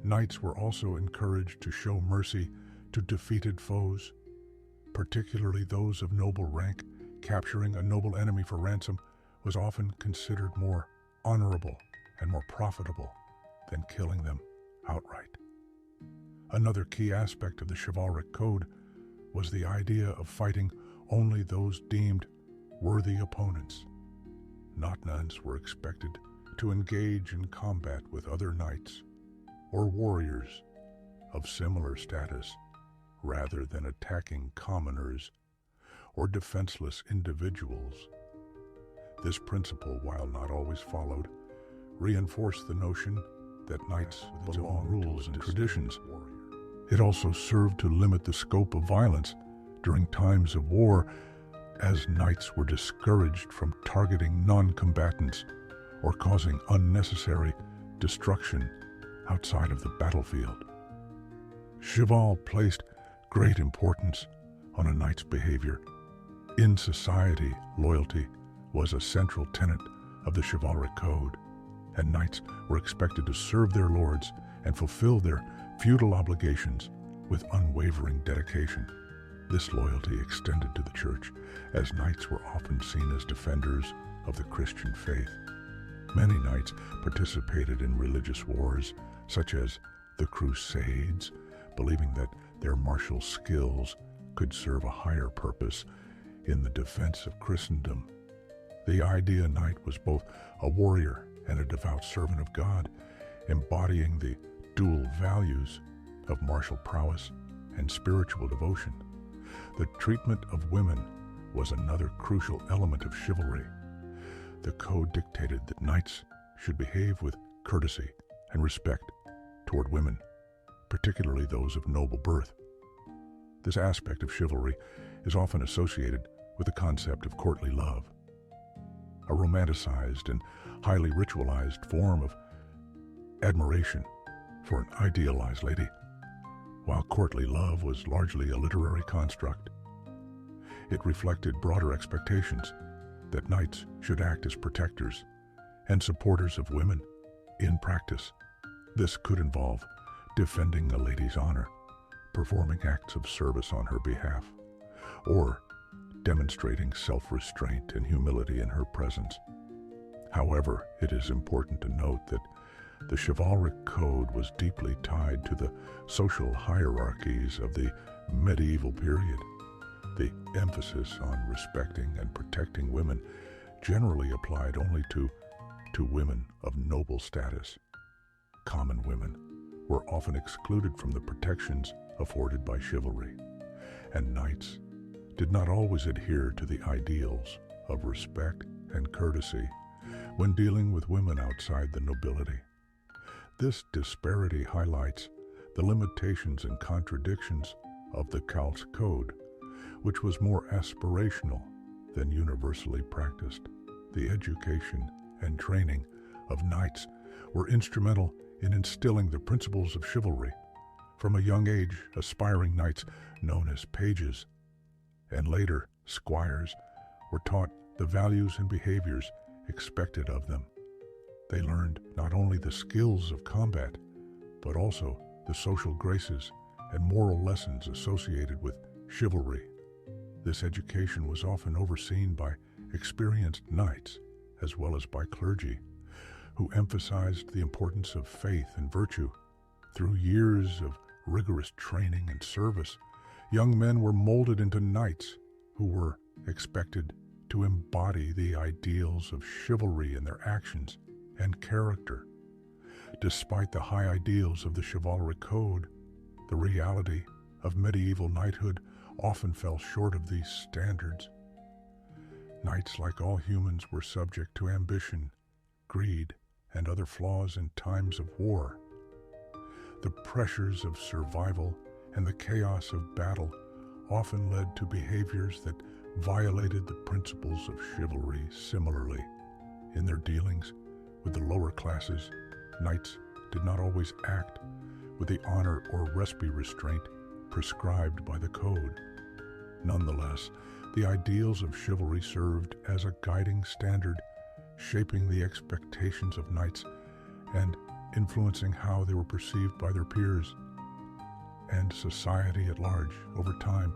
Knights were also encouraged to show mercy to defeated foes, particularly those of noble rank. Capturing a noble enemy for ransom was often considered more honorable and more profitable than killing them outright. Another key aspect of the chivalric code was the idea of fighting only those deemed worthy opponents. Not nuns were expected to engage in combat with other knights or warriors of similar status, rather than attacking commoners or defenseless individuals. This principle, while not always followed, reinforced the notion that knights belonged to rules and traditions. It also served to limit the scope of violence during times of war, as knights were discouraged from targeting non-combatants or causing unnecessary destruction outside of the battlefield. Cheval placed great importance on a knight's behavior. In society, loyalty was a central tenet of the chivalric code, and knights were expected to serve their lords and fulfill their feudal obligations with unwavering dedication. This loyalty extended to the church, as knights were often seen as defenders of the Christian faith. Many knights participated in religious wars, such as the Crusades, believing that their martial skills could serve a higher purpose in the defense of Christendom. The idea knight was both a warrior and a devout servant of God, embodying the dual values of martial prowess and spiritual devotion. The treatment of women was another crucial element of chivalry. The code dictated that knights should behave with courtesy and respect toward women, particularly those of noble birth. This aspect of chivalry is often associated with the concept of courtly love, a romanticized and highly ritualized form of admiration for an idealized lady. While courtly love was largely a literary construct, it reflected broader expectations that knights should act as protectors and supporters of women. In practice, this could involve defending a lady's honor, performing acts of service on her behalf, or demonstrating self-restraint and humility in her presence. However, it is important to note that the chivalric code was deeply tied to the social hierarchies of the medieval period. The emphasis on respecting and protecting women generally applied only to women of noble status. Common women were often excluded from the protections afforded by chivalry, and knights did not always adhere to the ideals of respect and courtesy when dealing with women outside the nobility. This disparity highlights the limitations and contradictions of the Celt's code, which was more aspirational than universally practiced. The education and training of knights were instrumental in instilling the principles of chivalry. From a young age, aspiring knights, known as pages, and later squires, were taught the values and behaviors expected of them. They learned not only the skills of combat, but also the social graces and moral lessons associated with chivalry. This education was often overseen by experienced knights, as well as by clergy, who emphasized the importance of faith and virtue. Through years of rigorous training and service, young men were molded into knights who were expected to embody the ideals of chivalry in their actions and character. Despite the high ideals of the chivalric code, the reality of medieval knighthood often fell short of these standards. Knights, like all humans, were subject to ambition, greed, and other flaws in times of war. The pressures of survival and the chaos of battle often led to behaviors that violated the principles of chivalry. Similarly, in their dealings with the lower classes, knights did not always act with the honor or restraint prescribed by the code. Nonetheless, the ideals of chivalry served as a guiding standard, shaping the expectations of knights and influencing how they were perceived by their peers and society at large. Over time,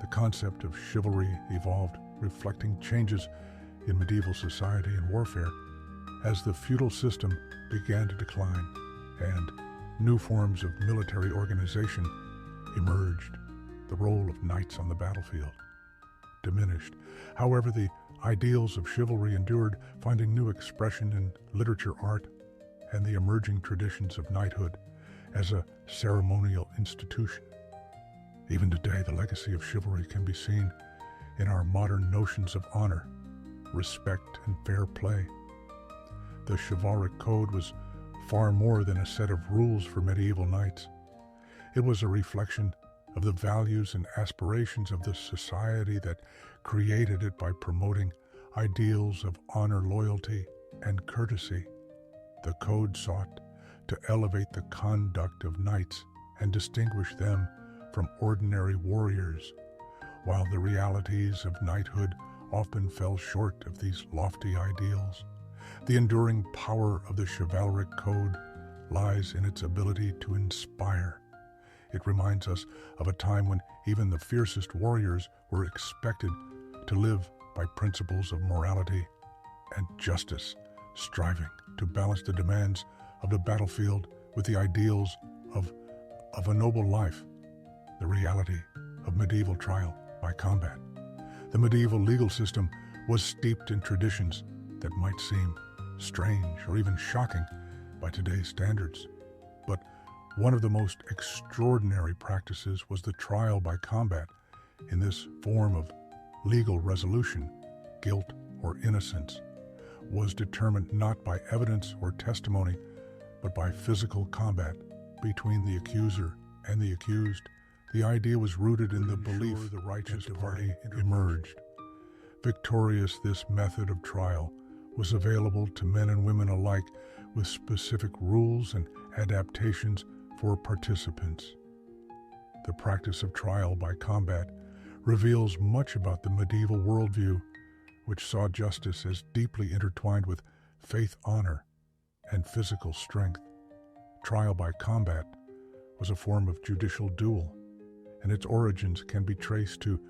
the concept of chivalry evolved, reflecting changes in medieval society and warfare as the feudal system began to decline and new forms of military organization emerged. The role of knights on the battlefield diminished. However, the ideals of chivalry endured, finding new expression in literature, art, and the emerging traditions of knighthood as a ceremonial institution. Even today, the legacy of chivalry can be seen in our modern notions of honor, respect, and fair play. The chivalric code was far more than a set of rules for medieval knights. It was a reflection of the values and aspirations of the society that created it by promoting ideals of honor, loyalty, and courtesy. The code sought to elevate the conduct of knights and distinguish them from ordinary warriors, while the realities of knighthood often fell short of these lofty ideals. The enduring power of the chivalric code lies in its ability to inspire. It reminds us of a time when even the fiercest warriors were expected to live by principles of morality and justice, striving to balance the demands of the battlefield with the ideals of a noble life. The reality of medieval trial by combat. The medieval legal system was steeped in traditions that might seem strange or even shocking by today's standards. But one of the most extraordinary practices was the trial by combat. In this form of legal resolution, guilt or innocence was determined not by evidence or testimony, but by physical combat between the accuser and the accused. The idea was rooted in the belief the righteous party emerged victorious. This method of trial was available to men and women alike, with specific rules and adaptations for participants. The practice of trial by combat reveals much about the medieval worldview, which saw justice as deeply intertwined with faith, honor, and physical strength. Trial by combat was a form of judicial duel, and its origins can be traced to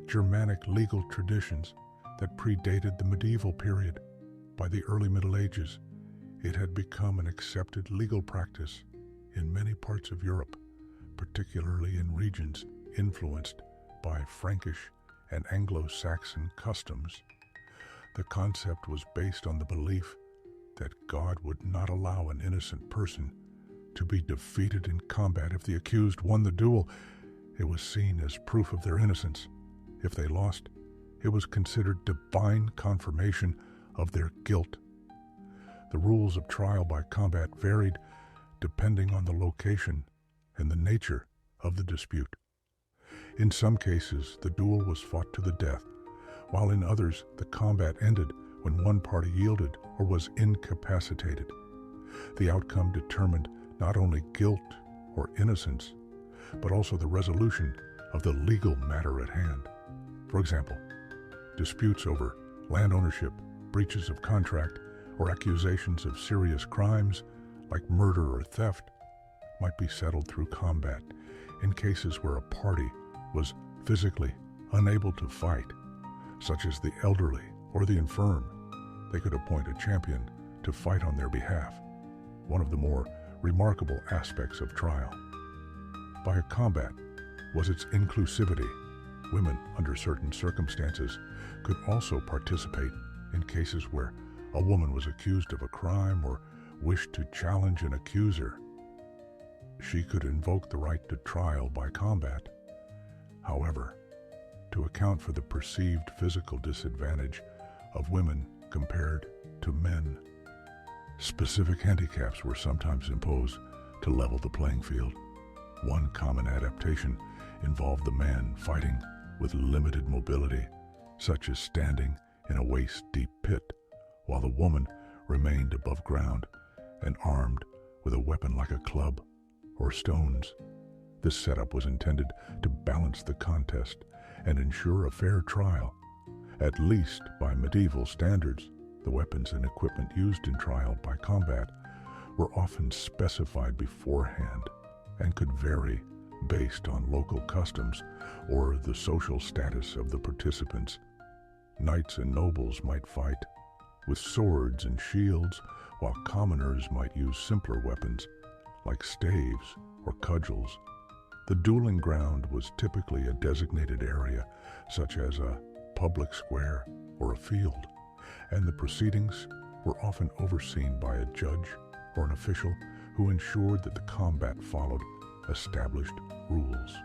Germanic legal traditions that predated the medieval period. By the early Middle Ages, it had become an accepted legal practice in many parts of Europe, particularly in regions influenced by Frankish and Anglo-Saxon customs. The concept was based on the belief that God would not allow an innocent person to be defeated in combat. If the accused won the duel, it was seen as proof of their innocence. If they lost, it was considered divine confirmation of their guilt. The rules of trial by combat varied depending on the location and the nature of the dispute. In some cases, the duel was fought to the death, while in others, the combat ended when one party yielded or was incapacitated. The outcome determined not only guilt or innocence, but also the resolution of the legal matter at hand. For example, disputes over land ownership, breaches of contract, or accusations of serious crimes like murder or theft might be settled through combat. In cases where a party was physically unable to fight, such as the elderly or the infirm, they could appoint a champion to fight on their behalf. One of the more remarkable aspects of trial by combat was its inclusivity. Women, under certain circumstances, could also participate in cases where a woman was accused of a crime or wished to challenge an accuser. She could invoke the right to trial by combat. However, to account for the perceived physical disadvantage of women compared to men. Specific handicaps were sometimes imposed to level the playing field. One common adaptation involved the man fighting with limited mobility, such as standing in a waist-deep pit, while the woman remained above ground and armed with a weapon like a club or stones. This setup was intended to balance the contest and ensure a fair trial. At least by medieval standards, the weapons and equipment used in trial by combat were often specified beforehand and could vary based on local customs or the social status of the participants. Knights and nobles might fight with swords and shields, while commoners might use simpler weapons like staves or cudgels. The dueling ground was typically a designated area, such as a public square or a field, and the proceedings were often overseen by a judge or an official who ensured that the combat followed established rules.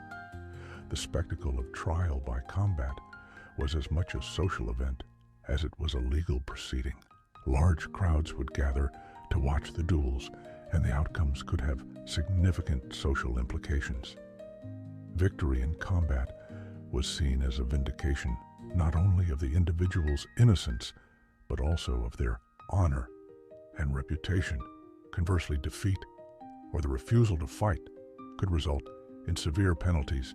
The spectacle of trial by combat was as much a social event as it was a legal proceeding. Large crowds would gather to watch the duels, and the outcomes could have significant social implications. Victory in combat was seen as a vindication not only of the individual's innocence, but also of their honor and reputation. Conversely, defeat or the refusal to fight could result in severe penalties,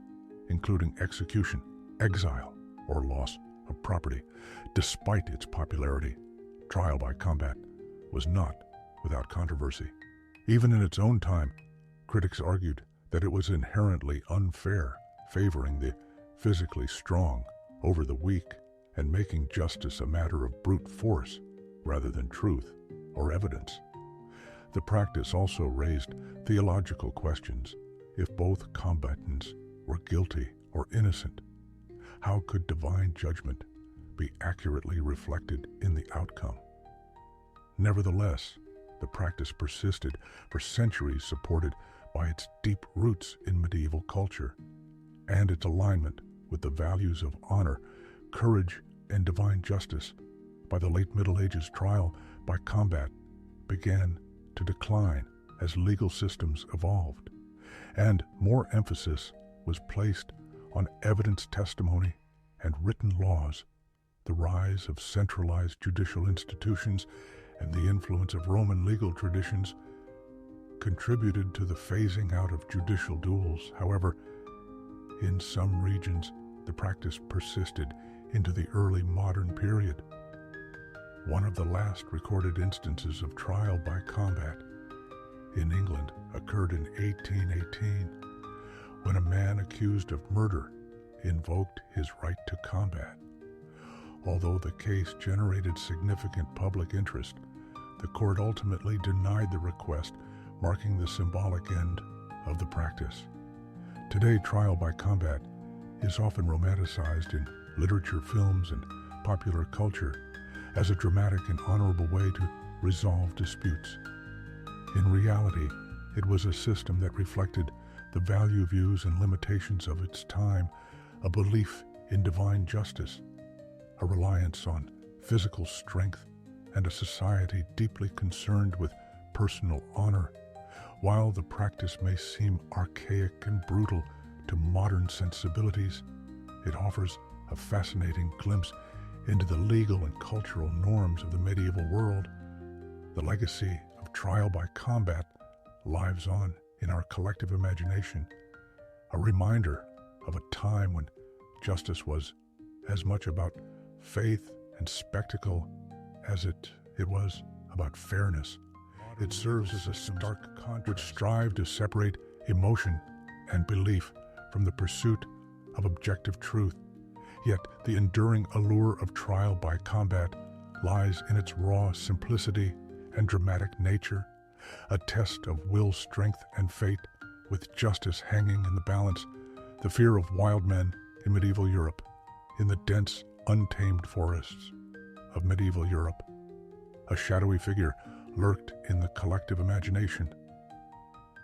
including execution, exile, or loss of property. Despite its popularity, trial by combat was not without controversy. Even in its own time, critics argued that it was inherently unfair, favoring the physically strong over the weak and making justice a matter of brute force rather than truth or evidence. The practice also raised theological questions. If both combatants were guilty or innocent, how could divine judgment be accurately reflected in the outcome? Nevertheless, the practice persisted for centuries, supported by its deep roots in medieval culture and its alignment with the values of honor, courage, and divine justice. By the late Middle Ages, trial by combat began to decline as legal systems evolved, and more emphasis was placed on evidence testimony and written laws. The rise of centralized judicial institutions and the influence of Roman legal traditions contributed to the phasing out of judicial duels. However, in some regions, the practice persisted into the early modern period. One of the last recorded instances of trial by combat in England occurred in 1818, when a man accused of murder invoked his right to combat. Although the case generated significant public interest, the court ultimately denied the request, marking the symbolic end of the practice. Today, trial by combat is often romanticized in literature, films, and popular culture as a dramatic and honorable way to resolve disputes. In reality, it was a system that reflected the value, views, and limitations of its time, a belief in divine justice, a reliance on physical strength, and a society deeply concerned with personal honor. While the practice may seem archaic and brutal to modern sensibilities, it offers a fascinating glimpse into the legal and cultural norms of the medieval world. The legacy of trial by combat lives on in our collective imagination, a reminder of a time when justice was as much about faith and spectacle as it was about fairness. It serves as a stark contrast which strive to separate emotion and belief from the pursuit of objective truth. Yet the enduring allure of trial by combat lies in its raw simplicity and dramatic nature, a test of will, strength, and fate, with justice hanging in the balance. The fear of wild men in medieval Europe, in the dense, untamed forests of medieval Europe, a shadowy figure lurked in the collective imagination.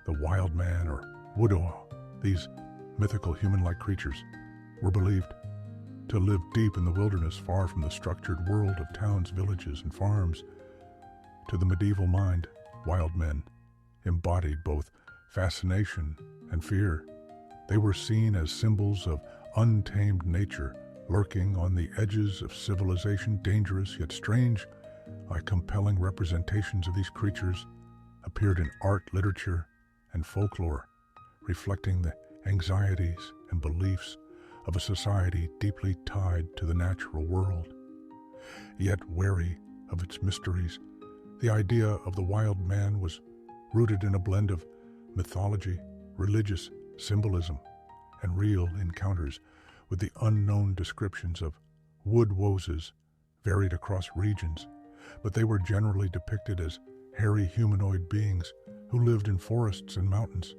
The wild man or wood owl, these mythical human-like creatures, were believed to live deep in the wilderness far from the structured world of towns, villages, and farms. To the medieval mind, wild men embodied both fascination and fear. They were seen as symbols of untamed nature, lurking on the edges of civilization, dangerous yet strange. Compelling representations of these creatures appeared in art, literature, and folklore, reflecting the anxieties and beliefs of a society deeply tied to the natural world. Yet wary of its mysteries, the idea of the wild man was rooted in a blend of mythology, religious symbolism, and real encounters with the unknown. Descriptions of wood wozes varied across regions, but they were generally depicted as hairy humanoid beings who lived in forests and mountains.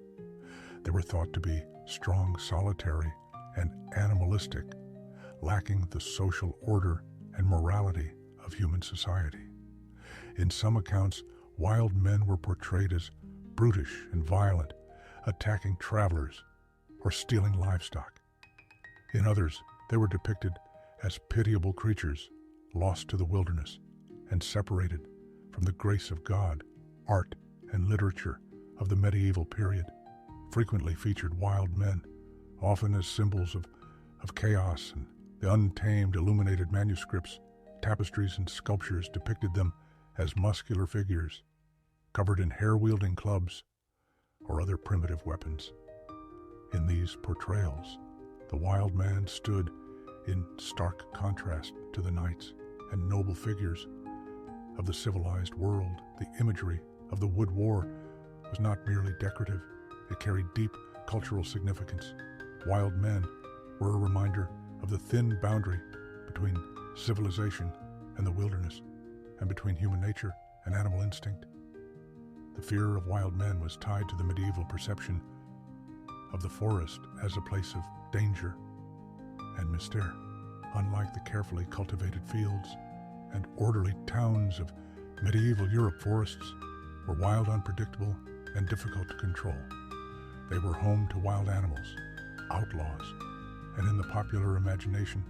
They were thought to be strong, solitary, and animalistic, lacking the social order and morality of human society. In some accounts, wild men were portrayed as brutish and violent, attacking travelers or stealing livestock. In others, they were depicted as pitiable creatures lost to the wilderness and separated from the grace of God. Art and literature of the medieval period frequently featured wild men, often as symbols of chaos, and the untamed illuminated manuscripts, tapestries, and sculptures depicted them as muscular figures covered in hair-wielding clubs or other primitive weapons. In these portrayals, the wild man stood in stark contrast to the knights and noble figures of the civilized world. The imagery of the wood war was not merely decorative, it carried deep cultural significance. Wild men were a reminder of the thin boundary between civilization and the wilderness, and between human nature and animal instinct. The fear of wild men was tied to the medieval perception of the forest as a place of danger and mystere. Unlike the carefully cultivated fields and orderly towns of medieval Europe, forests were wild, unpredictable, and difficult to control. They were home to wild animals, outlaws, and in the popular imagination,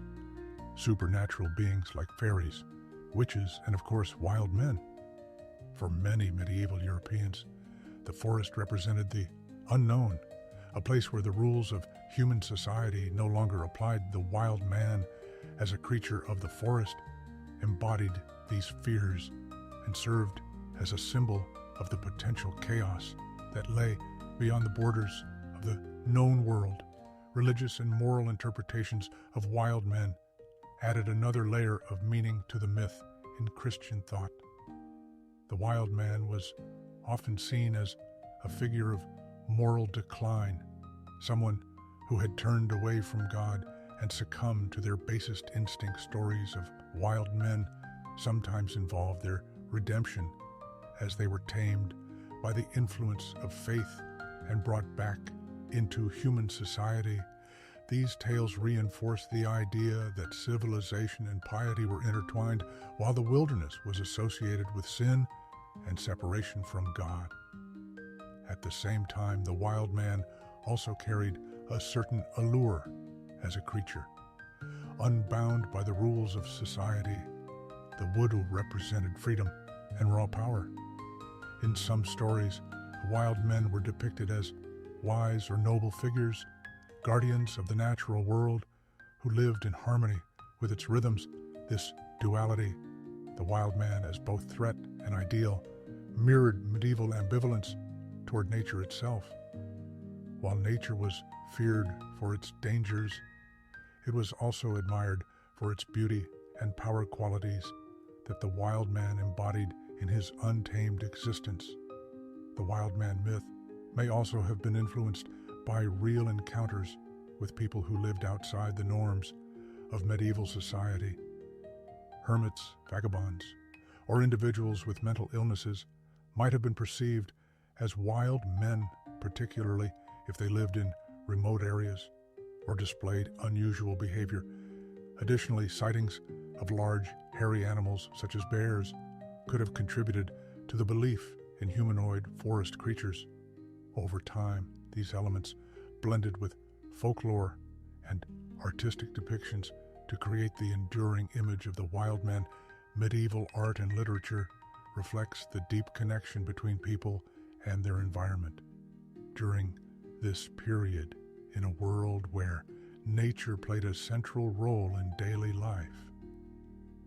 supernatural beings like fairies, witches, and of course, wild men. For many medieval Europeans, the forest represented the unknown, a place where the rules of human society no longer applied. The wild man, as a creature of the forest, embodied these fears and served as a symbol of the potential chaos that lay beyond the borders of the known world. Religious and moral interpretations of wild men added another layer of meaning to the myth in Christian thought. The wild man was often seen as a figure of moral decline, someone who had turned away from God and succumbed to their basest instincts. Stories of wild men sometimes involved their redemption as they were tamed by the influence of faith and brought back into human society. These tales reinforce the idea that civilization and piety were intertwined, while the wilderness was associated with sin and separation from God. At the same time, the wild man also carried a certain allure as a creature. Unbound by the rules of society, the wood represented freedom and raw power. In some stories, wild men were depicted as wise or noble figures, guardians of the natural world who lived in harmony with its rhythms. This duality, the wild man as both threat and ideal, mirrored medieval ambivalence toward nature itself. While nature was feared for its dangers, it was also admired for its beauty and power qualities that the wild man embodied in his untamed existence. The wild man myth may also have been influenced by real encounters with people who lived outside the norms of medieval society. Hermits, vagabonds, or individuals with mental illnesses might have been perceived as wild men, particularly if they lived in remote areas or displayed unusual behavior. Additionally, sightings of large, hairy animals such as bears could have contributed to the belief in humanoid forest creatures. Over time, these elements, blended with folklore and artistic depictions, to create the enduring image of the wild man, medieval art and literature reflects the deep connection between people and their environment. During this period, in a world where nature played a central role in daily life,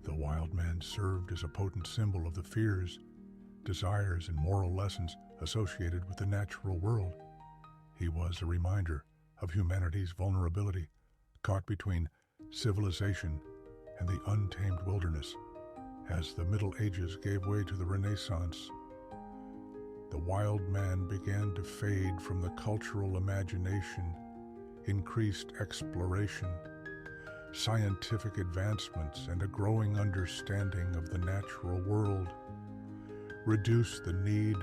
the wild man served as a potent symbol of the fears, desires, and moral lessons associated with the natural world. He was a reminder of humanity's vulnerability, caught between civilization and the untamed wilderness. As the Middle Ages gave way to the Renaissance, the wild man began to fade from the cultural imagination. Increased exploration, scientific advancements, and a growing understanding of the natural world reduced the need,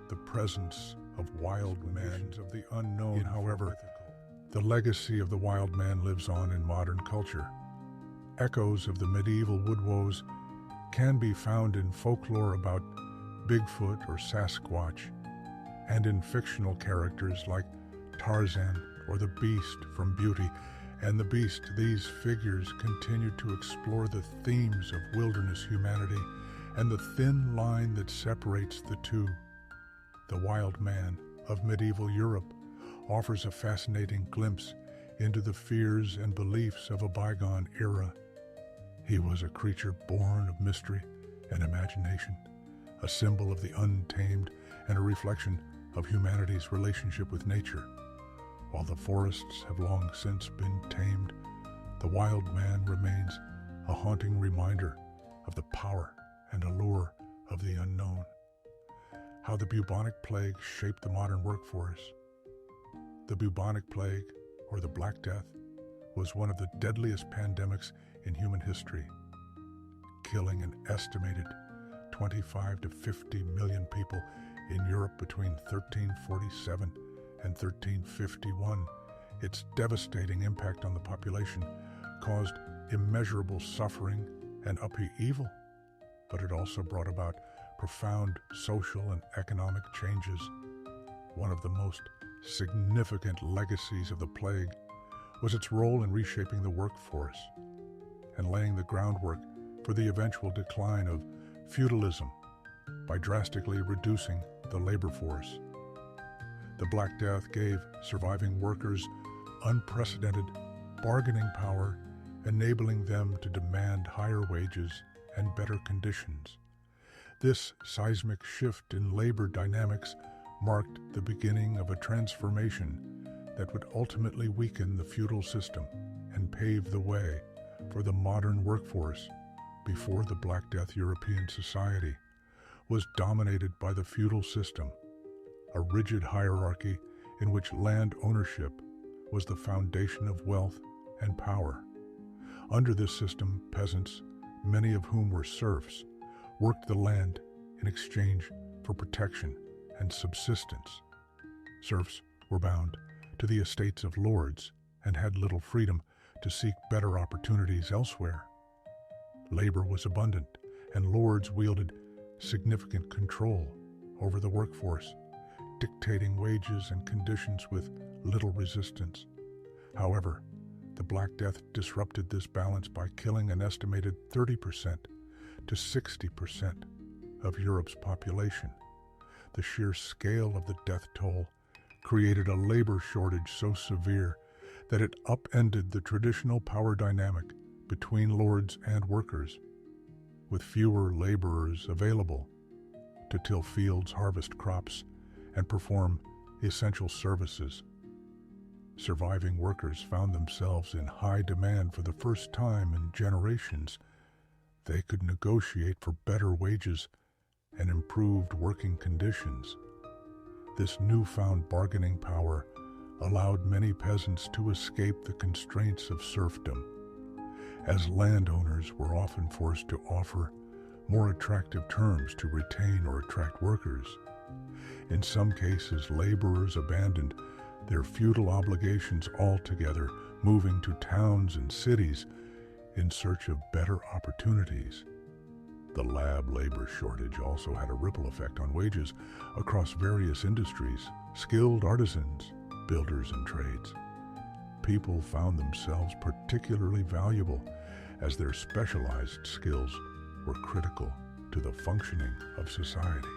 the presence of wild men of the unknown. However, the legacy of the wild man lives on in modern culture. Echoes of the medieval wood woes can be found in folklore about Bigfoot or Sasquatch, and in fictional characters like Tarzan or the Beast from Beauty and the Beast. These figures continue to explore the themes of wilderness humanity and the thin line that separates the two. The wild man of medieval Europe offers a fascinating glimpse into the fears and beliefs of a bygone era. He was a creature born of mystery and imagination, a symbol of the untamed and a reflection of humanity's relationship with nature. While the forests have long since been tamed, the wild man remains a haunting reminder of the power and allure of the unknown. How the bubonic plague shaped the modern workforce. The bubonic plague, or the Black Death, was one of the deadliest pandemics in human history, killing an estimated 25 to 50 million people in Europe between 1347 and 1351. Its devastating impact on the population caused immeasurable suffering and upheaval, but it also brought about profound social and economic changes. One of the most significant legacies of the plague was its role in reshaping the workforce and laying the groundwork for the eventual decline of feudalism by drastically reducing the labor force. The Black Death gave surviving workers unprecedented bargaining power, enabling them to demand higher wages and better conditions. This seismic shift in labor dynamics marked the beginning of a transformation that would ultimately weaken the feudal system and pave the way for the modern workforce. Before the Black Death, European society was dominated by the feudal system, a rigid hierarchy in which land ownership was the foundation of wealth and power. Under this system, peasants, many of whom were serfs, worked the land in exchange for protection and subsistence. Serfs were bound to the estates of lords and had little freedom to seek better opportunities elsewhere. Labor was abundant, and lords wielded significant control over the workforce, dictating wages and conditions with little resistance. However, the Black Death disrupted this balance by killing an estimated 30% to 60% of Europe's population. The sheer scale of the death toll created a labor shortage so severe that it upended the traditional power dynamic between lords and workers, with fewer laborers available to till fields, harvest crops, and perform essential services. Surviving workers found themselves in high demand for the first time in generations. They could negotiate for better wages and improved working conditions. This newfound bargaining power allowed many peasants to escape the constraints of serfdom, as landowners were often forced to offer more attractive terms to retain or attract workers. In some cases, laborers abandoned their feudal obligations altogether, moving to towns and cities in search of better opportunities. The lab labor shortage also had a ripple effect on wages across various industries, skilled artisans, builders, and trades. people found themselves particularly valuable as their specialized skills were critical to the functioning of society.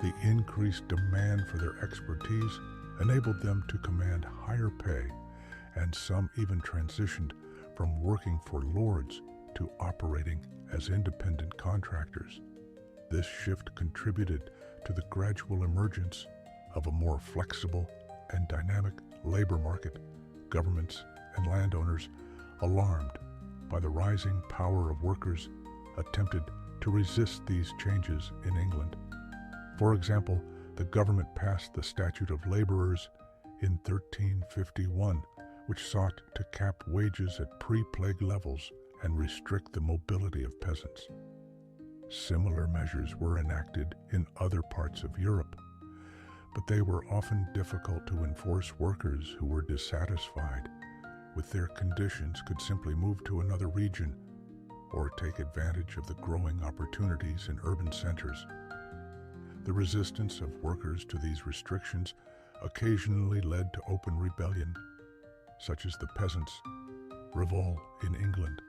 The increased demand for their expertise enabled them to command higher pay, and some even transitioned from working for lords to operating as independent contractors. This shift contributed to the gradual emergence of a more flexible and dynamic labor market. Governments and landowners, alarmed by the rising power of workers, attempted to resist these changes in England. For example, the government passed the Statute of Labourers in 1351, which sought to cap wages at pre-plague levels and restrict the mobility of peasants. Similar measures were enacted in other parts of Europe, but they were often difficult to enforce. Workers who were dissatisfied with their conditions could simply move to another region or take advantage of the growing opportunities in urban centers. The resistance of workers to these restrictions occasionally led to open rebellion, such as the Peasants' Revolt in England.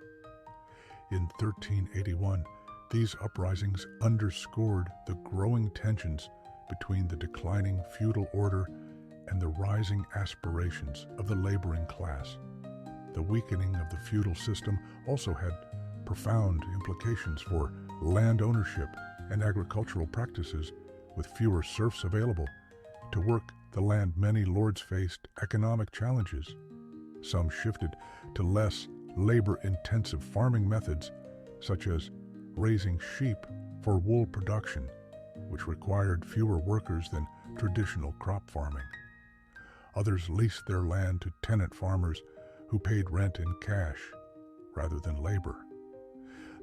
In 1381, these uprisings underscored the growing tensions between the declining feudal order and the rising aspirations of the laboring class. The weakening of the feudal system also had profound implications for land ownership and agricultural practices. With fewer serfs available to work the land, many lords faced economic challenges. Some shifted to less labor-intensive farming methods, such as raising sheep for wool production, which required fewer workers than traditional crop farming. Others leased their land to tenant farmers who paid rent in cash rather than labor.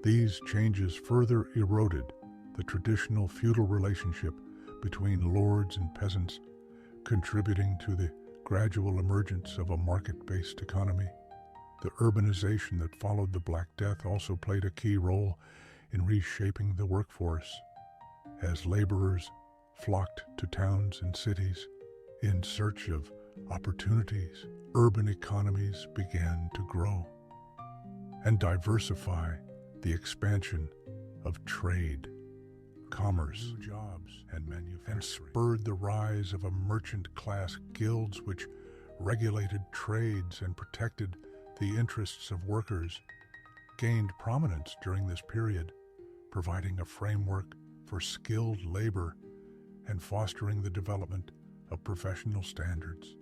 These changes further eroded the traditional feudal relationship between lords and peasants, contributing to the gradual emergence of a market-based economy. The urbanization that followed the Black Death also played a key role in reshaping the workforce. As laborers flocked to towns and cities in search of opportunities, urban economies began to grow and diversify. The expansion of trade, commerce, jobs, and manufacturing, and spurred the rise of a merchant-class guilds which regulated trades and protected the interests of workers, gained prominence during this period, providing a framework for skilled labor and fostering the development of professional standards.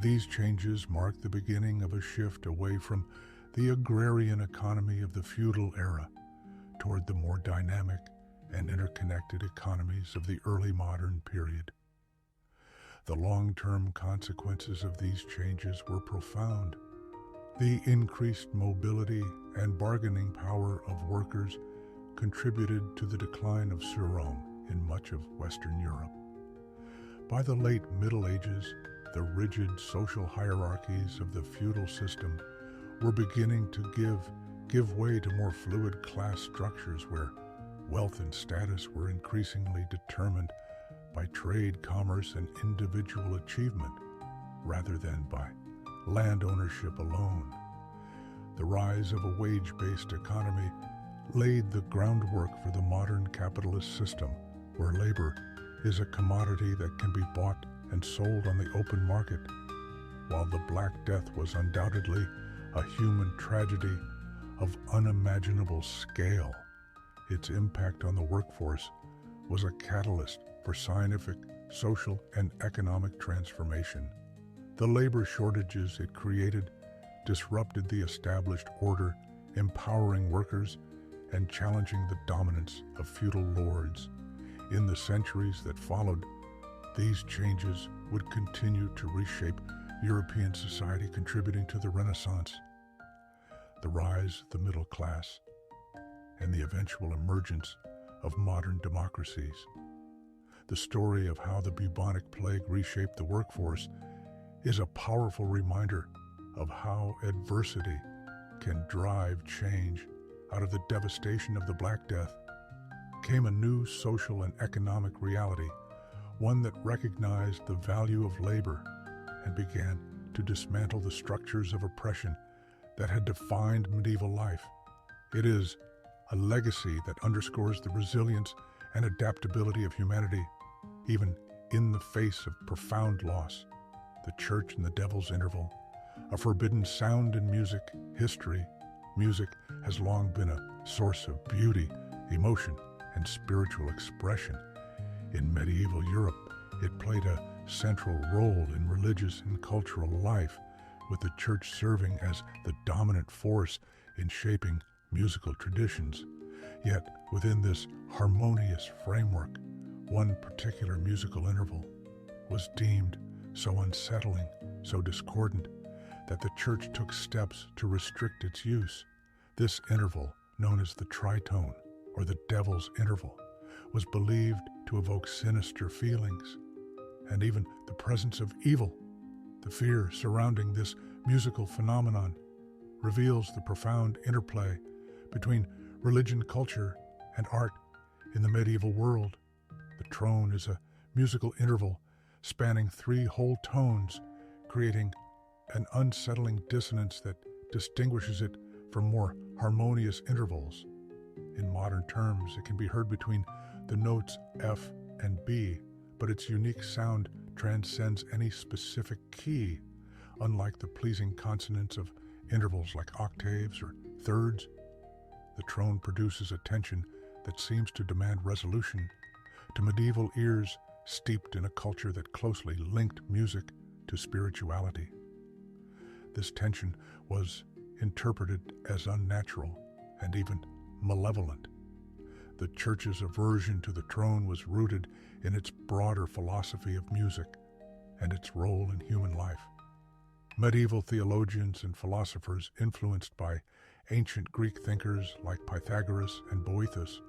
These changes marked the beginning of a shift away from the agrarian economy of the feudal era toward the more dynamic and interconnected economies of the early modern period. The long-term consequences of these changes were profound. The increased mobility and bargaining power of workers contributed to the decline of serfdom in much of Western Europe. By the late Middle Ages, the rigid social hierarchies of the feudal system were beginning to give way to more fluid class structures where wealth and status were increasingly determined by trade, commerce, and individual achievement rather than by land ownership alone. The rise of a wage-based economy laid the groundwork for the modern capitalist system, where labor is a commodity that can be bought and sold on the open market. While the Black Death was undoubtedly a human tragedy of unimaginable scale, its impact on the workforce was a catalyst for scientific, social, and economic transformation. The labor shortages it created disrupted the established order, empowering workers and challenging the dominance of feudal lords. In the centuries that followed, these changes would continue to reshape European society, contributing to the Renaissance, the rise of the middle class, and the eventual emergence of modern democracies. The story of how the bubonic plague reshaped the workforce is a powerful reminder of how adversity can drive change. Out of the devastation of the Black Death came a new social and economic reality, one that recognized the value of labor and began to dismantle the structures of oppression that had defined medieval life. It is a legacy that underscores the resilience and adaptability of humanity, even in the face of profound loss. The Church and the Devil's Interval, a forbidden sound in music history. Music has long been a source of beauty, emotion, and spiritual expression. In medieval Europe, it played a central role in religious and cultural life, with the Church serving as the dominant force in shaping musical traditions. Yet, within this harmonious framework, one particular musical interval was deemed so unsettling, so discordant, that the Church took steps to restrict its use. This interval, known as the tritone, or the Devil's Interval, was believed to evoke sinister feelings and even the presence of evil. The fear surrounding this musical phenomenon reveals the profound interplay between religion, culture, and art in the medieval world. The trone is a musical interval spanning 3 whole tones, creating an unsettling dissonance that distinguishes it from more harmonious intervals. In modern terms, it can be heard between the notes F and B, but its unique sound transcends any specific key. Unlike the pleasing consonants of intervals like octaves or thirds, the trone produces a tension that seems to demand resolution. To medieval ears steeped in a culture that closely linked music to spirituality, this tension was interpreted as unnatural and even malevolent. The Church's aversion to the trone was rooted in its broader philosophy of music and its role in human life. Medieval theologians and philosophers, influenced by ancient Greek thinkers like Pythagoras and Boethus,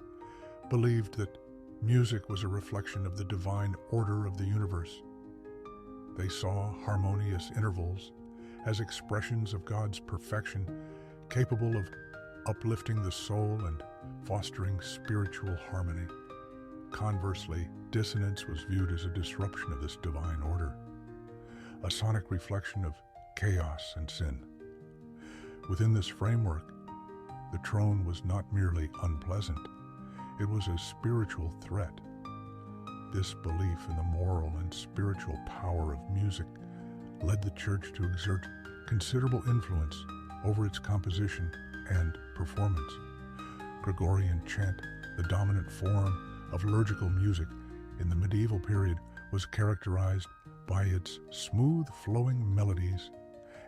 believed that music was a reflection of the divine order of the universe. They saw harmonious intervals as expressions of God's perfection, capable of uplifting the soul and fostering spiritual harmony. Conversely, dissonance was viewed as a disruption of this divine order, a sonic reflection of chaos and sin. Within this framework, the trone was not merely unpleasant, it was a spiritual threat. This belief in the moral and spiritual power of music led the Church to exert considerable influence over its composition and performance. Gregorian chant, the dominant form of liturgical music in the medieval period, was characterized by its smooth flowing melodies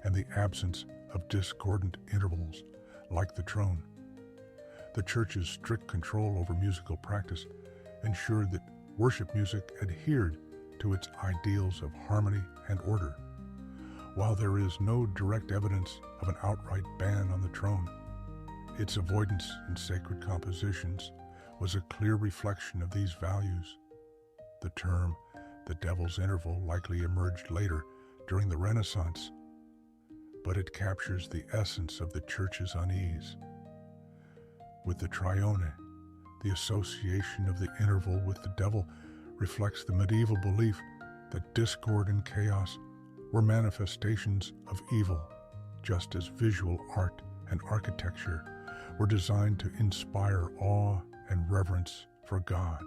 and the absence of discordant intervals like the trone. The Church's strict control over musical practice ensured that worship music adhered to its ideals of harmony and order. While there is no direct evidence of an outright ban on the trone, its avoidance in sacred compositions was a clear reflection of these values. The term, the Devil's Interval, likely emerged later during the Renaissance, but it captures the essence of the Church's unease. With the trione, the association of the interval with the devil reflects the medieval belief that discord and chaos were manifestations of evil, just as visual art and architecture were designed to inspire awe and reverence for God.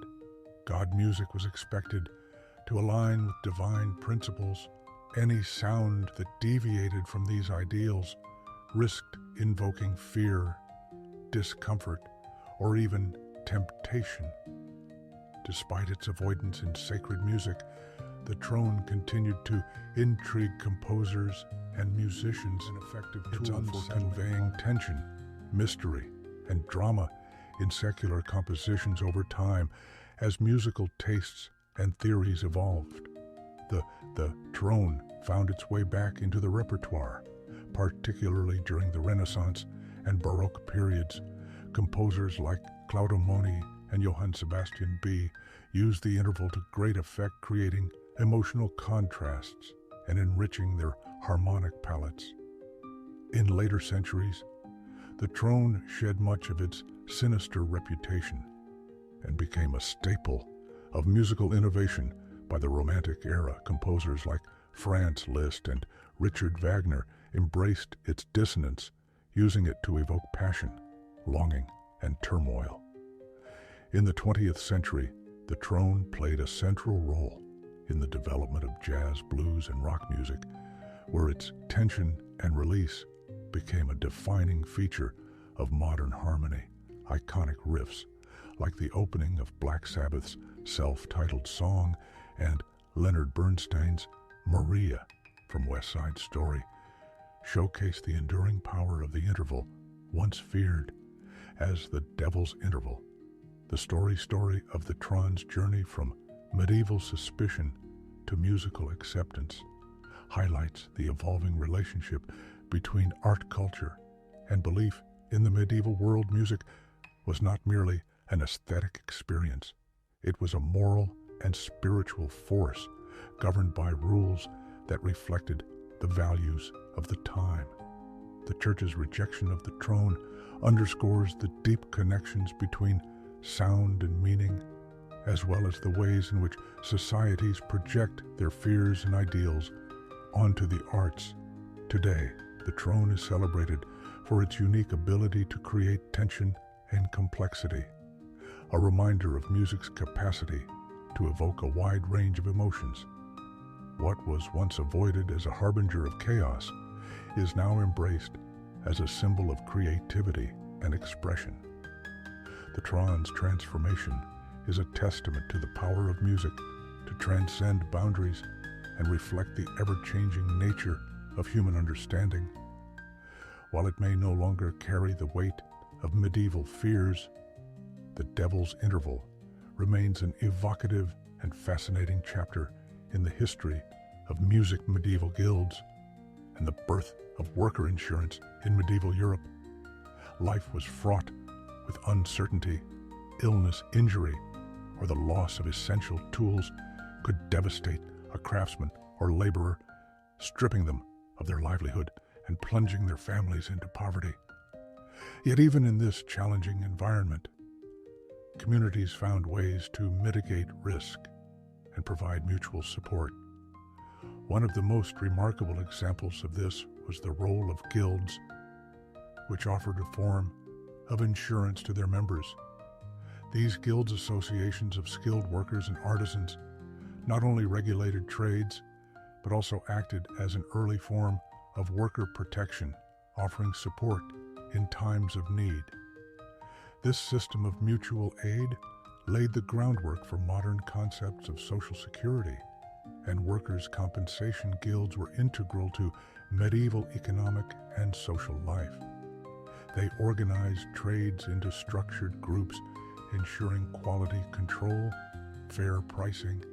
God music was expected to align with divine principles. Any sound that deviated from these ideals risked invoking fear, discomfort, or even temptation. Despite its avoidance in sacred music, the trone continued to intrigue composers and musicians, an effective tool for conveying tension, mystery, and drama in secular compositions over time as musical tastes and theories evolved. The trone found its way back into the repertoire, particularly during the Renaissance and Baroque periods. Composers like Claudio Moni and Johann Sebastian Bach used the interval to great effect, creating emotional contrasts and enriching their harmonic palettes. In later centuries, the trone shed much of its sinister reputation and became a staple of musical innovation by the Romantic era. Composers like Franz Liszt and Richard Wagner embraced its dissonance, using it to evoke passion, longing, and turmoil. In the 20th century, the trone played a central role in the development of jazz, blues, and rock music, where its tension and release became a defining feature of modern harmony. Iconic riffs, like the opening of Black Sabbath's self-titled song and Leonard Bernstein's Maria from West Side Story, showcase the enduring power of the interval, once feared as the Devil's Interval. The story of the Tron's journey from medieval suspicion to musical acceptance highlights the evolving relationship between art culture and belief in the medieval world. Music was not merely an aesthetic experience. It was a moral and spiritual force governed by rules that reflected the values of the time. The Church's rejection of the throne underscores the deep connections between sound and meaning, as well as the ways in which societies project their fears and ideals onto the arts. Today, the throne is celebrated for its unique ability to create tension and complexity, a reminder of music's capacity to evoke a wide range of emotions. What was once avoided as a harbinger of chaos is now embraced as a symbol of creativity and expression. The Tron's transformation is a testament to the power of music to transcend boundaries and reflect the ever-changing nature of human understanding. While it may no longer carry the weight of medieval fears, the Devil's Interval remains an evocative and fascinating chapter in the history of music. Medieval guilds and the birth of worker insurance in medieval Europe. Life was fraught with uncertainty. Illness, injury, or the loss of essential tools could devastate a craftsman or laborer, stripping them of their livelihood and plunging their families into poverty. Yet even in this challenging environment, communities found ways to mitigate risk and provide mutual support. One of the most remarkable examples of this was the role of guilds, which offered a form of insurance to their members. These guilds, associations of skilled workers and artisans, not only regulated trades, but also acted as an early form of worker protection, offering support in times of need. This system of mutual aid laid the groundwork for modern concepts of social security, and workers' compensation guilds were integral to medieval economic and social life. They organized trades into structured groups, ensuring quality control, fair pricing,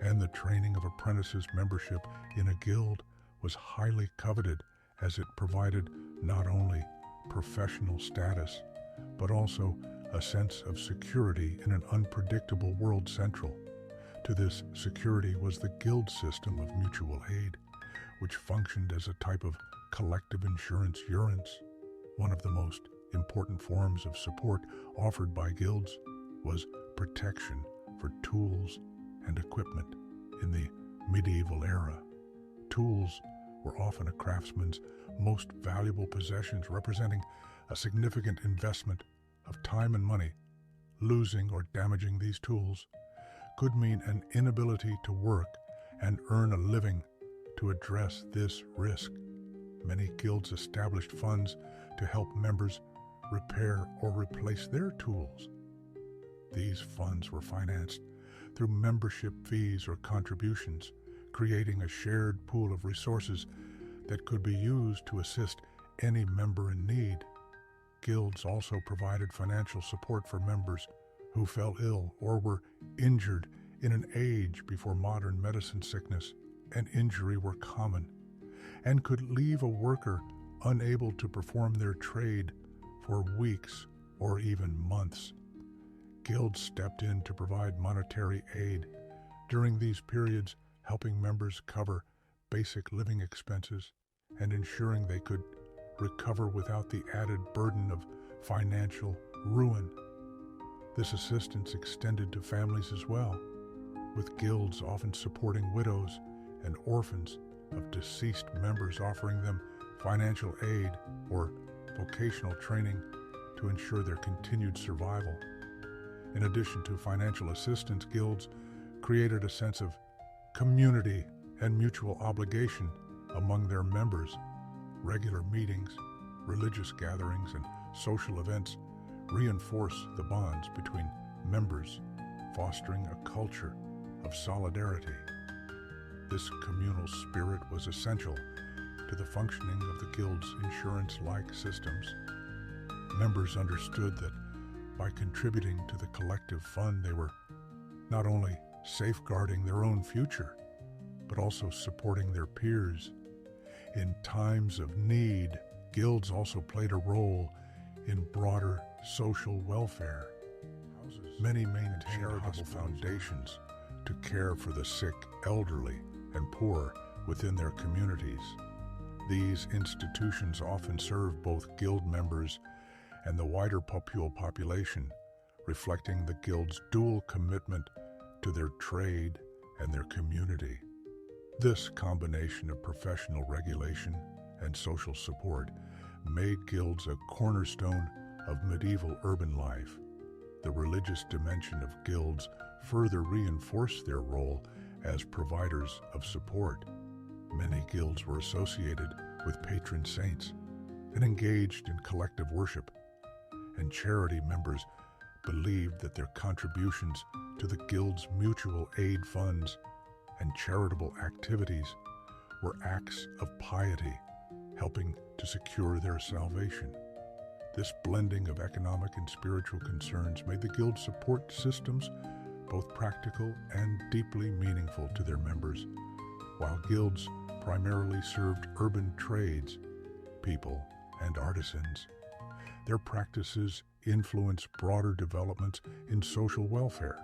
and the training of apprentices. Membership in a guild was highly coveted, as it provided not only professional status, but also a sense of security in an unpredictable world. Central to this security was the guild system of mutual aid, which functioned as a type of collective insurance. One of the most important forms of support offered by guilds was protection for tools and equipment. In the medieval era, tools were often a craftsman's most valuable possessions, representing a significant investment of time and money. Losing or damaging these tools could mean an inability to work and earn a living. To address this risk, many guilds established funds to help members repair or replace their tools. These funds were financed through membership fees or contributions, creating a shared pool of resources that could be used to assist any member in need. Guilds also provided financial support for members who fell ill or were injured in an age before modern medicine. Sickness and injury were common and could leave a worker unable to perform their trade for weeks or even months. Guilds stepped in to provide monetary aid during these periods, helping members cover basic living expenses and ensuring they could recover without the added burden of financial ruin. This assistance extended to families as well, with guilds often supporting widows and orphans of deceased members, offering them financial aid or vocational training to ensure their continued survival. In addition to financial assistance, guilds created a sense of community and mutual obligation among their members. Regular meetings, religious gatherings, and social events reinforce the bonds between members, fostering a culture of solidarity. This communal spirit was essential to the functioning of the guild's insurance-like systems. Members understood that by contributing to the collective fund, they were not only safeguarding their own future, but also supporting their peers. In times of need, guilds also played a role in broader social welfare. Many maintained charitable foundations to care for the sick, elderly, and poor within their communities. These institutions often serve both guild members and the wider population, reflecting the guild's dual commitment to their trade and their community. This combination of professional regulation and social support made guilds a cornerstone of medieval urban life. The religious dimension of guilds further reinforced their role as providers of support. Many guilds were associated with patron saints and engaged in collective worship, and charity members believed that their contributions to the guild's mutual aid funds and charitable activities were acts of piety, helping to secure their salvation. This blending of economic and spiritual concerns made the guild support systems both practical and deeply meaningful to their members. While guilds primarily served urban trades, people, and artisans, their practices influenced broader developments in social welfare.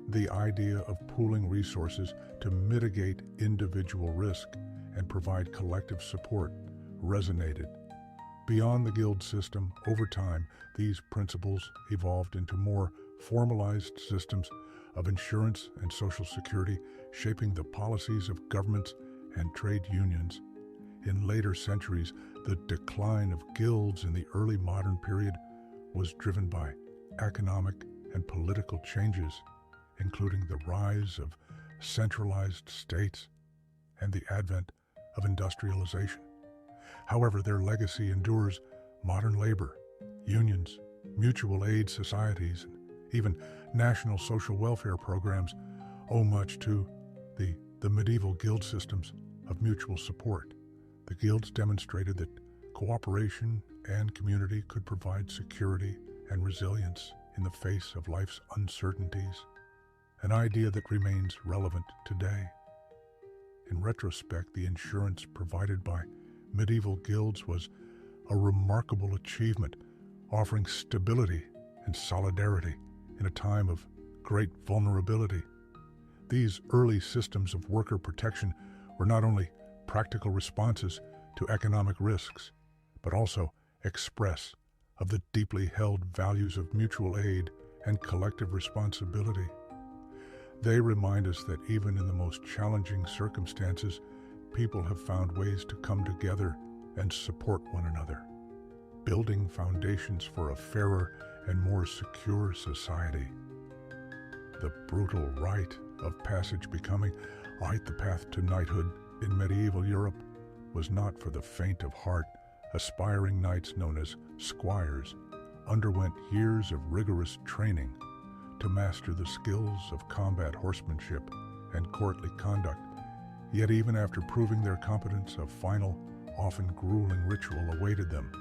The idea of pooling resources to mitigate individual risk and provide collective support resonated. Beyond the guild system, over time, these principles evolved into more formalized systems of insurance and social security, shaping the policies of governments and trade unions. In later centuries, the decline of guilds in the early modern period was driven by economic and political changes, including the rise of centralized states and the advent of industrialization. However, their legacy endures. Modern labor, unions, mutual aid societies, and even national social welfare programs owe much to the medieval guild systems of mutual support. The guilds demonstrated that cooperation and community could provide security and resilience in the face of life's uncertainties, an idea that remains relevant today. In retrospect, the insurance provided by medieval guilds was a remarkable achievement, offering stability and solidarity in a time of great vulnerability. These early systems of worker protection were not only practical responses to economic risks, but also express of the deeply held values of mutual aid and collective responsibility. They remind us that even in the most challenging circumstances, people have found ways to come together and support one another, building foundations for a fairer and more secure society. The brutal rite of passage, becoming Rite, the path to knighthood in medieval Europe, was not for the faint of heart. Aspiring knights, known as squires, underwent years of rigorous training to master the skills of combat horsemanship and courtly conduct. Yet even after proving their competence, a final, often grueling ritual awaited them.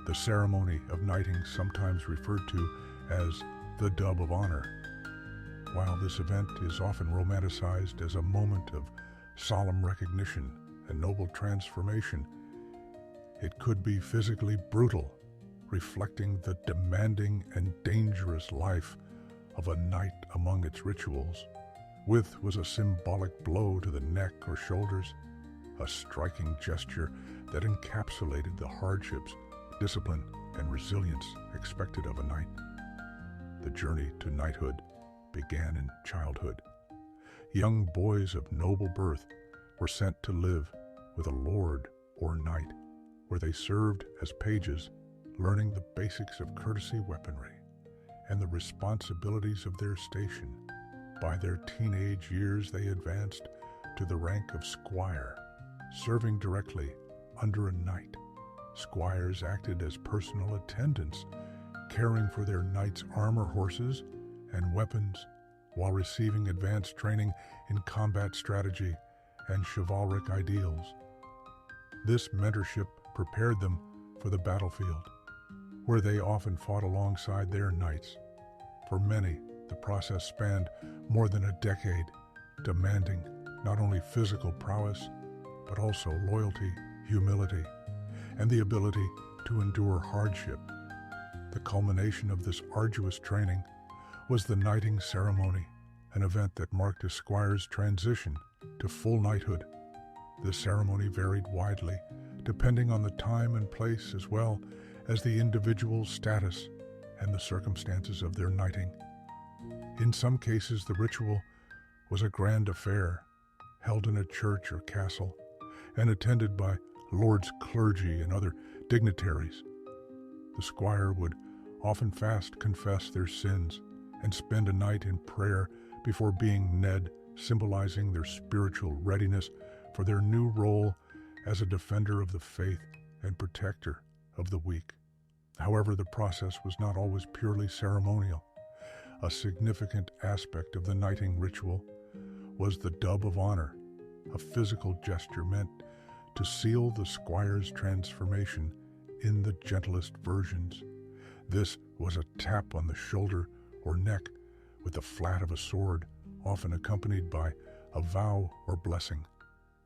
The ceremony of knighting, sometimes referred to as the Dub of Honor. While this event is often romanticized as a moment of solemn recognition and noble transformation, it could be physically brutal, reflecting the demanding and dangerous life of a knight. Among its rituals, with was a symbolic blow to the neck or shoulders, a striking gesture that encapsulated the hardships, discipline, and resilience expected of a knight. The journey to knighthood began in childhood. Young boys of noble birth were sent to live with a lord or knight, where they served as pages, learning the basics of courtesy weaponry and the responsibilities of their station. By their teenage years, they advanced to the rank of squire, serving directly under a knight. Squires acted as personal attendants, caring for their knight's armor, horses, and weapons, while receiving advanced training in combat strategy and chivalric ideals. This mentorship prepared them for the battlefield, where they often fought alongside their knights. For many, the process spanned more than a decade, demanding not only physical prowess, but also loyalty, humility, and the ability to endure hardship. The culmination of this arduous training was the knighting ceremony, an event that marked a squire's transition to full knighthood. The ceremony varied widely, depending on the time and place, as well as the individual's status and the circumstances of their knighting. In some cases, the ritual was a grand affair, held in a church or castle, and attended by lord's clergy and other dignitaries. The squire would often fast confess their sins and spend a night in prayer before being kned, symbolizing their spiritual readiness for their new role as a defender of the faith and protector of the weak. However, the process was not always purely ceremonial. A significant aspect of the knighting ritual was the dub of honor, a physical gesture meant to seal the squire's transformation in the gentlest versions. This was a tap on the shoulder or neck with the flat of a sword, often accompanied by a vow or blessing.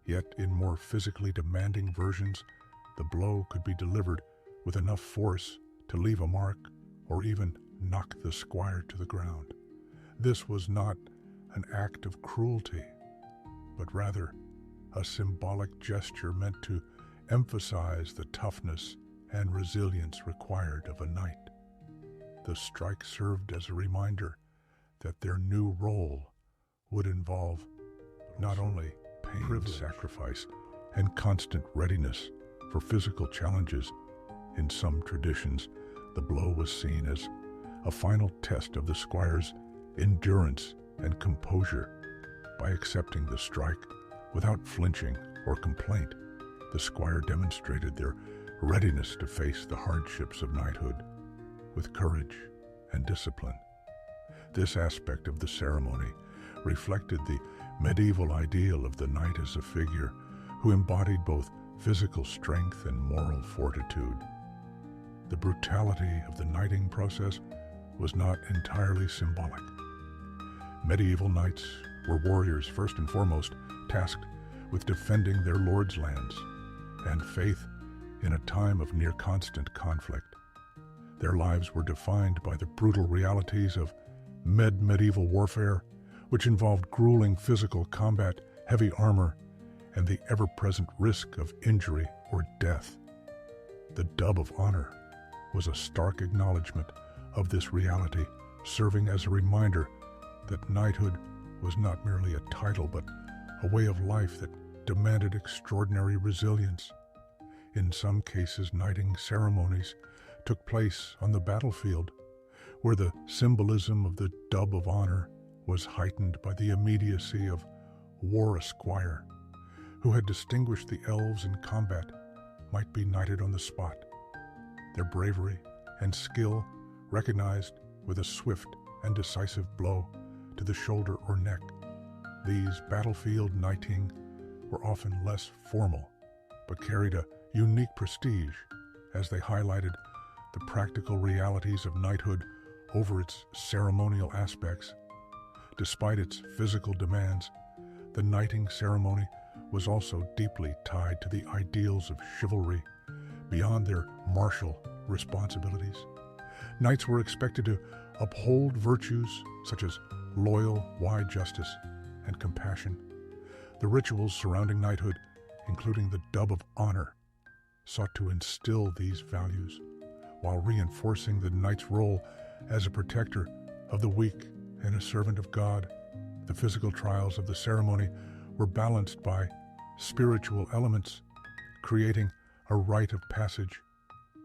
Yet in more physically demanding versions, the blow could be delivered with enough force to leave a mark or even knock the squire to the ground. This was not an act of cruelty, but rather a symbolic gesture meant to emphasize the toughness and resilience required of a knight. The strike served as a reminder that their new role would involve not only pain, sacrifice, and constant readiness for physical challenges. In some traditions, the blow was seen as a final test of the squire's endurance and composure. By accepting the strike without flinching or complaint, the squire demonstrated their readiness to face the hardships of knighthood with courage and discipline. This aspect of the ceremony reflected the medieval ideal of the knight as a figure who embodied both physical strength and moral fortitude. The brutality of the knighting process was not entirely symbolic. Medieval knights were warriors first and foremost, tasked with defending their lord's lands and faith in a time of near constant conflict. Their lives were defined by the brutal realities of medieval warfare, which involved grueling physical combat, heavy armor, and the ever-present risk of injury or death. The dub of honor was a stark acknowledgement of this reality, serving as a reminder that knighthood was not merely a title, but a way of life that demanded extraordinary resilience. In some cases, knighting ceremonies took place on the battlefield, where the symbolism of the dub of honor was heightened by the immediacy of war. A squire who had distinguished the elves in combat might be knighted on the spot, their bravery and skill recognized with a swift and decisive blow to the shoulder or neck. These battlefield knighting were often less formal, but carried a unique prestige as they highlighted the practical realities of knighthood over its ceremonial aspects. Despite its physical demands, the knighting ceremony was also deeply tied to the ideals of chivalry beyond their martial responsibilities. Knights were expected to uphold virtues such as loyal, wide justice, and compassion. The rituals surrounding knighthood, including the dub of honor, sought to instill these values while reinforcing the knight's role as a protector of the weak and a servant of God. The physical trials of the ceremony were balanced by spiritual elements, creating a rite of passage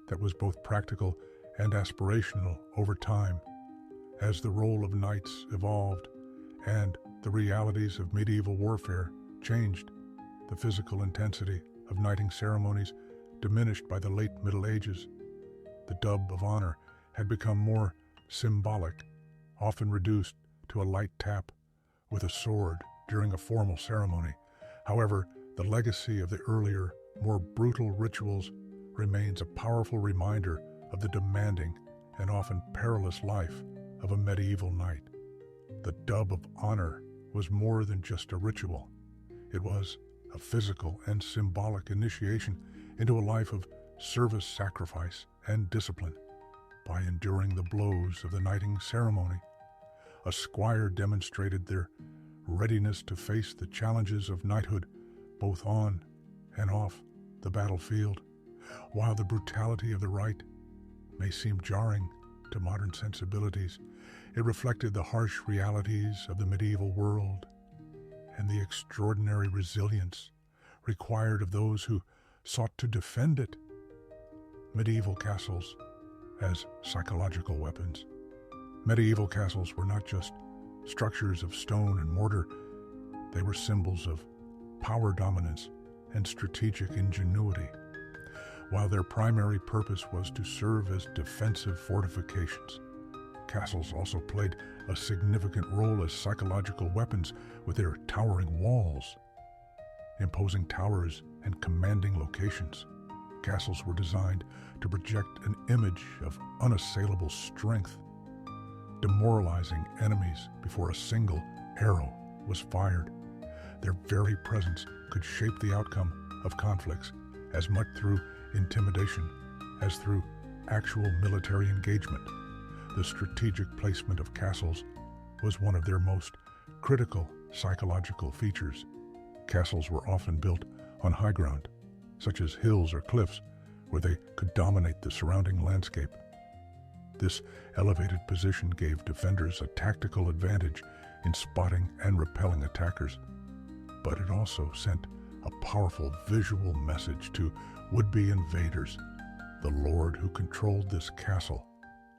that was both practical and aspirational over time. As the role of knights evolved and the realities of medieval warfare changed, the physical intensity of knighting ceremonies diminished by the late Middle Ages. The dub of honor had become more symbolic, often reduced to a light tap with a sword during a formal ceremony. However, the legacy of the earlier, more brutal rituals remains a powerful reminder of the demanding and often perilous life of a medieval knight. The dub of honor was more than just a ritual. It was a physical and symbolic initiation into a life of service, sacrifice, and discipline. By enduring the blows of the knighting ceremony, a squire demonstrated their readiness to face the challenges of knighthood both on and off the battlefield. While the brutality of the rite may seem jarring to modern sensibilities, it reflected the harsh realities of the medieval world and the extraordinary resilience required of those who sought to defend it. Medieval castles as psychological weapons. Medieval castles were not just structures of stone and mortar, they were symbols of power dominance and strategic ingenuity. While their primary purpose was to serve as defensive fortifications, castles also played a significant role as psychological weapons with their towering walls, imposing towers, and commanding locations. Castles were designed to project an image of unassailable strength, demoralizing enemies before a single arrow was fired. Their very presence could shape the outcome of conflicts as much through intimidation as through actual military engagement. The strategic placement of castles was one of their most critical psychological features. Castles were often built on high ground, such as hills or cliffs, where they could dominate the surrounding landscape. This elevated position gave defenders a tactical advantage in spotting and repelling attackers, but it also sent a powerful visual message to would-be invaders. The lord who controlled this castle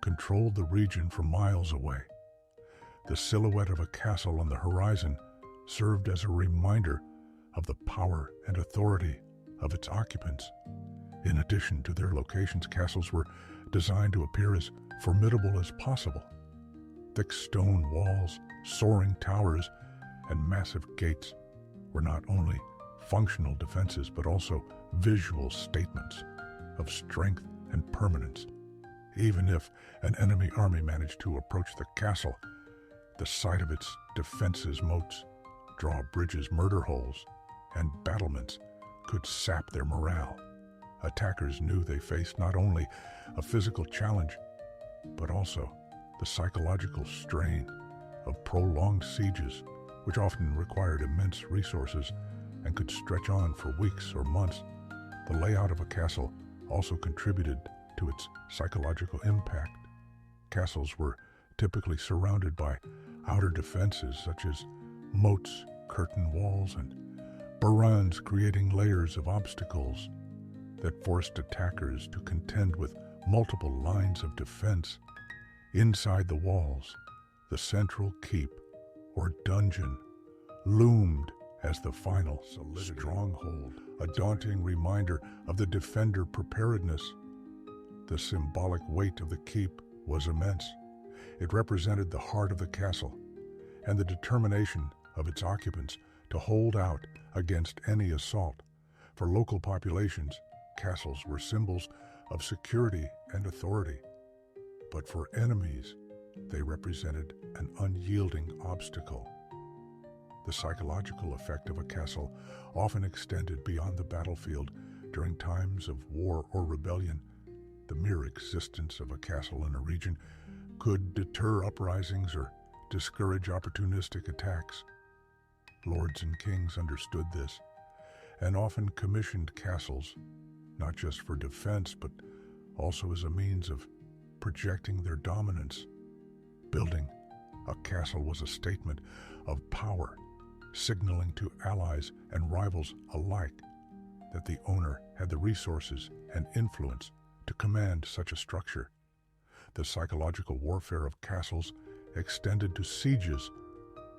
controlled the region for miles away. The silhouette of a castle on the horizon served as a reminder of the power and authority of its occupants. In addition to their locations, castles were designed to appear as formidable as possible. Thick stone walls, soaring towers, and massive gates were not only functional defenses but also visual statements of strength and permanence. Even if an enemy army managed to approach the castle, the sight of its defenses, moats, drawbridges, murder holes, and battlements could sap their morale. Attackers knew they faced not only a physical challenge, but also the psychological strain of prolonged sieges, which often required immense resources and could stretch on for weeks or months. The layout of a castle also contributed to its psychological impact. Castles were typically surrounded by outer defenses such as moats, curtain walls, and barons, creating layers of obstacles that forced attackers to contend with multiple lines of defense. Inside the walls, the central keep, or dungeon, loomed as the final stronghold, a daunting reminder of the defender preparedness. The symbolic weight of the keep was immense. It represented the heart of the castle and the determination of its occupants to hold out against any assault. For local populations, castles were symbols of security and authority, but for enemies, they represented an unyielding obstacle. The psychological effect of a castle often extended beyond the battlefield. During times of war or rebellion, the mere existence of a castle in a region could deter uprisings or discourage opportunistic attacks. Lords and kings understood this and often commissioned castles, not just for defense, but also as a means of projecting their dominance. Building a castle was a statement of power signaling to allies and rivals alike that the owner had the resources and influence to command such a structure. The psychological warfare of castles extended to sieges,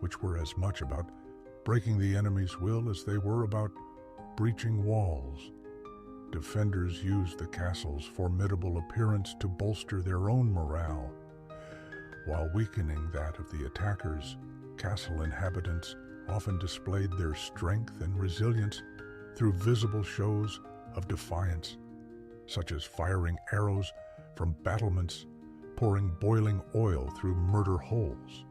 which were as much about breaking the enemy's will as they were about breaching walls. Defenders used the castle's formidable appearance to bolster their own morale, while weakening that of the attackers. Castle inhabitants often displayed their strength and resilience through visible shows of defiance, such as firing arrows from battlements, pouring boiling oil through murder holes,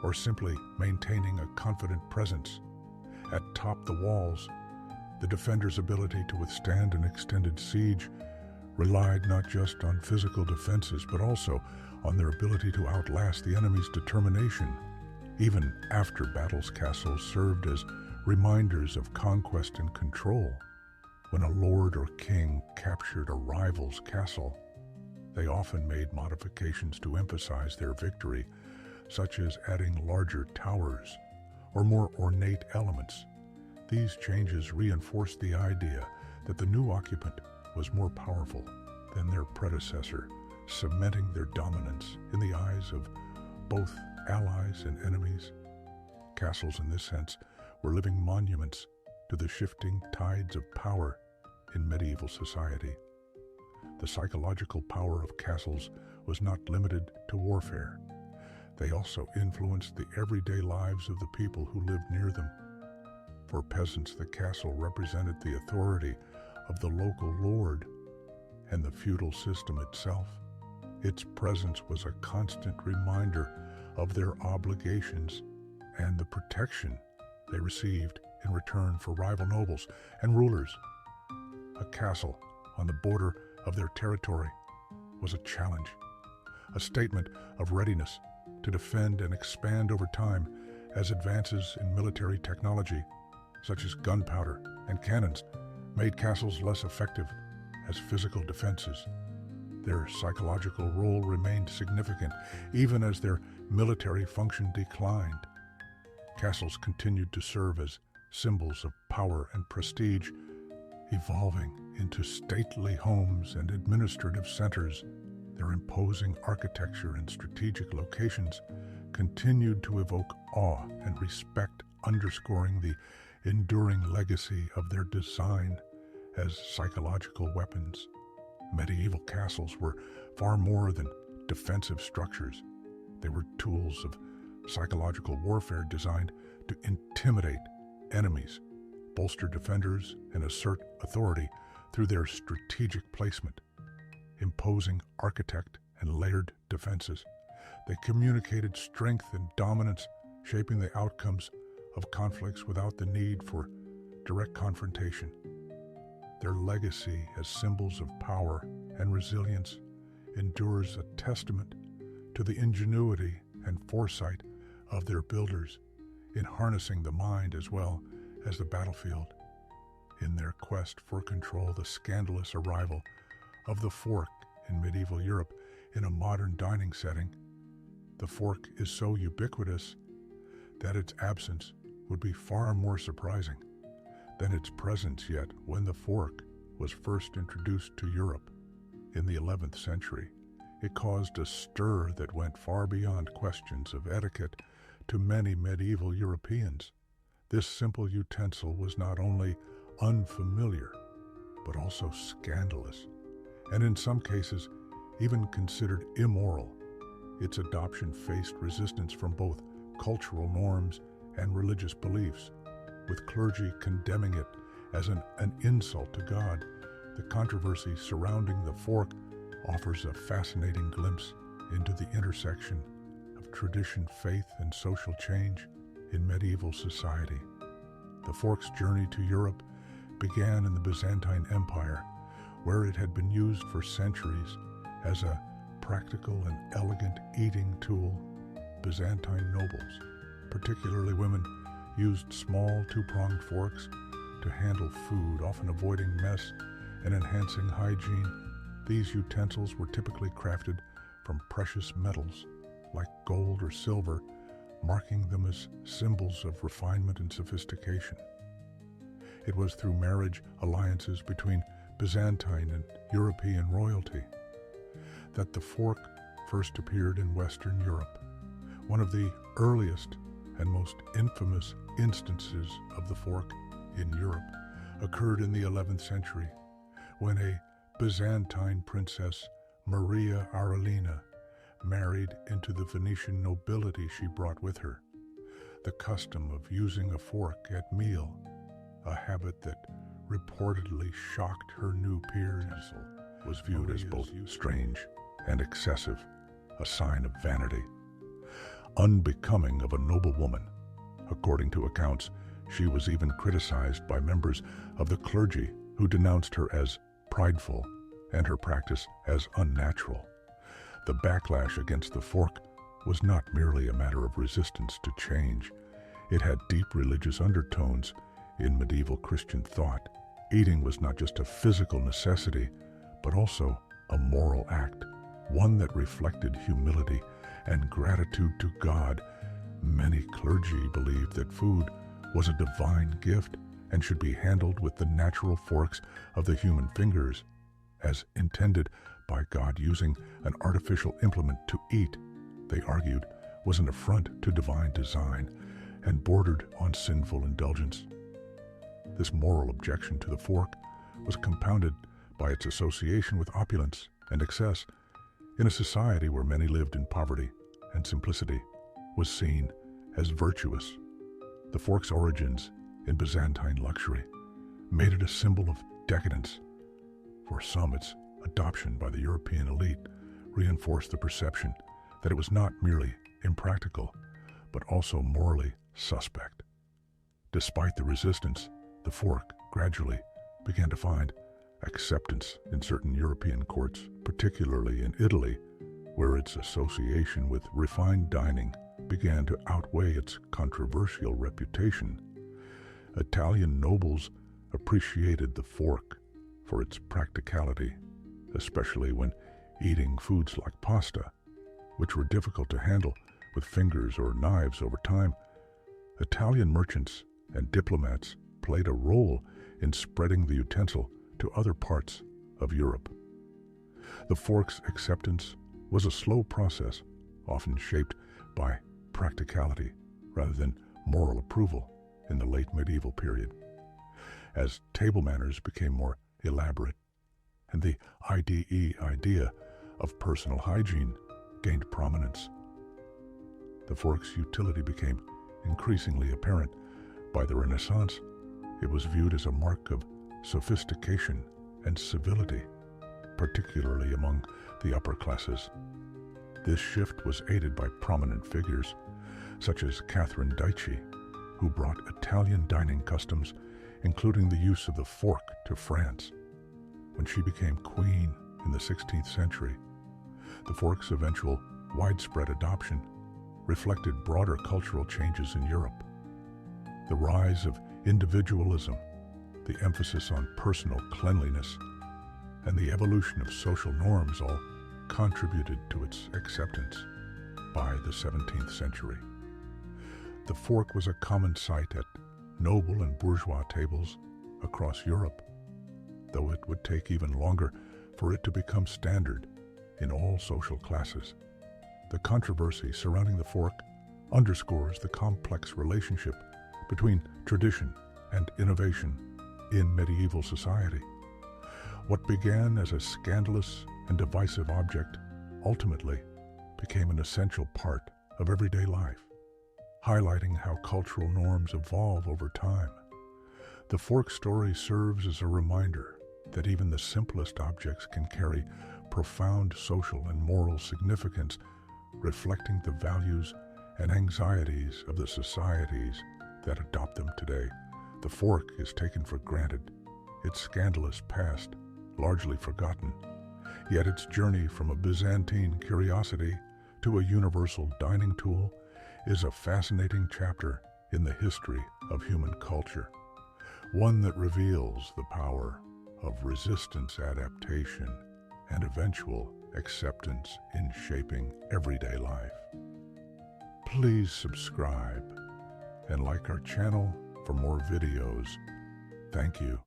or simply maintaining a confident presence. Atop the walls, the defender's ability to withstand an extended siege relied not just on physical defenses, but also on their ability to outlast the enemy's determination. Even after battles, castles served as reminders of conquest and control. When a lord or king captured a rival's castle, they often made modifications to emphasize their victory, such as adding larger towers or more ornate elements. These changes reinforced the idea that the new occupant was more powerful than their predecessor, cementing their dominance in the eyes of both allies and enemies. Castles, in this sense, were living monuments to the shifting tides of power in medieval society. The psychological power of castles was not limited to warfare. They also influenced the everyday lives of the people who lived near them. For peasants, the castle represented the authority of the local lord and the feudal system itself. Its presence was a constant reminder of their obligations and the protection they received in return for rival nobles and rulers. A castle on the border of their territory was a challenge, a statement of readiness to defend and expand over time as advances in military technology, such as gunpowder and cannons, made castles less effective as physical defenses. Their psychological role remained significant even as their military function declined. Castles continued to serve as symbols of power and prestige, evolving into stately homes and administrative centers. Their imposing architecture and strategic locations continued to evoke awe and respect, underscoring the enduring legacy of their design as psychological weapons. Medieval castles were far more than defensive structures. They were tools of psychological warfare designed to intimidate enemies, bolster defenders, and assert authority through their strategic placement. Imposing architect and layered defenses, they communicated strength and dominance, shaping the outcomes of conflicts without the need for direct confrontation. Their legacy as symbols of power and resilience endures a testament to the ingenuity and foresight of their builders in harnessing the mind as well as the battlefield. In their quest for control, the scandalous arrival of the fork in medieval Europe in a modern dining setting. The fork is so ubiquitous that its absence would be far more surprising than its presence, yet when the fork was first introduced to Europe in the 11th century, it caused a stir that went far beyond questions of etiquette to many medieval Europeans. This simple utensil was not only unfamiliar, but also scandalous, and in some cases even considered immoral. Its adoption faced resistance from both cultural norms and religious beliefs, with clergy condemning it as an insult to God. The controversy surrounding the fork offers a fascinating glimpse into the intersection of tradition, faith, and social change in medieval society. The fork's journey to Europe began in the Byzantine Empire, where it had been used for centuries as a practical and elegant eating tool. Byzantine nobles, particularly women, used small two-pronged forks to handle food, often avoiding mess and enhancing hygiene. These utensils were typically crafted from precious metals like gold or silver, marking them as symbols of refinement and sophistication. It was through marriage alliances between Byzantine and European royalty that the fork first appeared in Western Europe. One of the earliest and most infamous instances of the fork in Europe occurred in the 11th century, when a Byzantine princess, Maria Arelina, married into the Venetian nobility she brought with her. The custom of using a fork at meal, a habit that reportedly shocked her new peers, was viewed as both strange and excessive, a sign of vanity, unbecoming of a noble woman. According to accounts, she was even criticized by members of the clergy who denounced her as prideful and her practice as unnatural. The backlash against the fork was not merely a matter of resistance to change. It had deep religious undertones. In medieval Christian thought, eating was not just a physical necessity, but also a moral act, one that reflected humility and gratitude to God. Many clergy believed that food was a divine gift and should be handled with the natural forks of the human fingers, as intended by God. Using an artificial implement to eat, they argued, was an affront to divine design and bordered on sinful indulgence. This moral objection to the fork was compounded by its association with opulence and excess. In a society where many lived in poverty and simplicity was seen as virtuous. The fork's origins in Byzantine luxury made it a symbol of decadence. For some, its adoption by the European elite reinforced the perception that it was not merely impractical, but also morally suspect. Despite the resistance, the fork gradually began to find acceptance in certain European courts, particularly in Italy, where its association with refined dining began to outweigh its controversial reputation. Italian nobles appreciated the fork for its practicality, especially when eating foods like pasta, which were difficult to handle with fingers or knives over time. Italian merchants and diplomats played a role in spreading the utensil to other parts of Europe. The fork's acceptance was a slow process, often shaped by practicality rather than moral approval in the late medieval period. As table manners became more elaborate and the idea of personal hygiene gained prominence, the fork's utility became increasingly apparent. By the Renaissance, it was viewed as a mark of sophistication and civility, particularly among the upper classes. This shift was aided by prominent figures such as Catherine Dici, who brought Italian dining customs, including the use of the fork, to France. When she became queen in the 16th century, the fork's eventual widespread adoption reflected broader cultural changes in Europe. The rise of individualism, the emphasis on personal cleanliness, and the evolution of social norms all contributed to its acceptance by the 17th century. The fork was a common sight at noble and bourgeois tables across Europe, though it would take even longer for it to become standard in all social classes. The controversy surrounding the fork underscores the complex relationship between tradition and innovation in medieval society. What began as a scandalous and divisive object ultimately became an essential part of everyday life, highlighting how cultural norms evolve over time. The fork story serves as a reminder that even the simplest objects can carry profound social and moral significance, reflecting the values and anxieties of the societies that adopt them today. The fork is taken for granted, its scandalous past largely forgotten, yet its journey from a Byzantine curiosity to a universal dining tool is a fascinating chapter in the history of human culture, one that reveals the power of resistance, adaptation, and eventual acceptance in shaping everyday life. Please subscribe and like our channel for more videos. Thank you.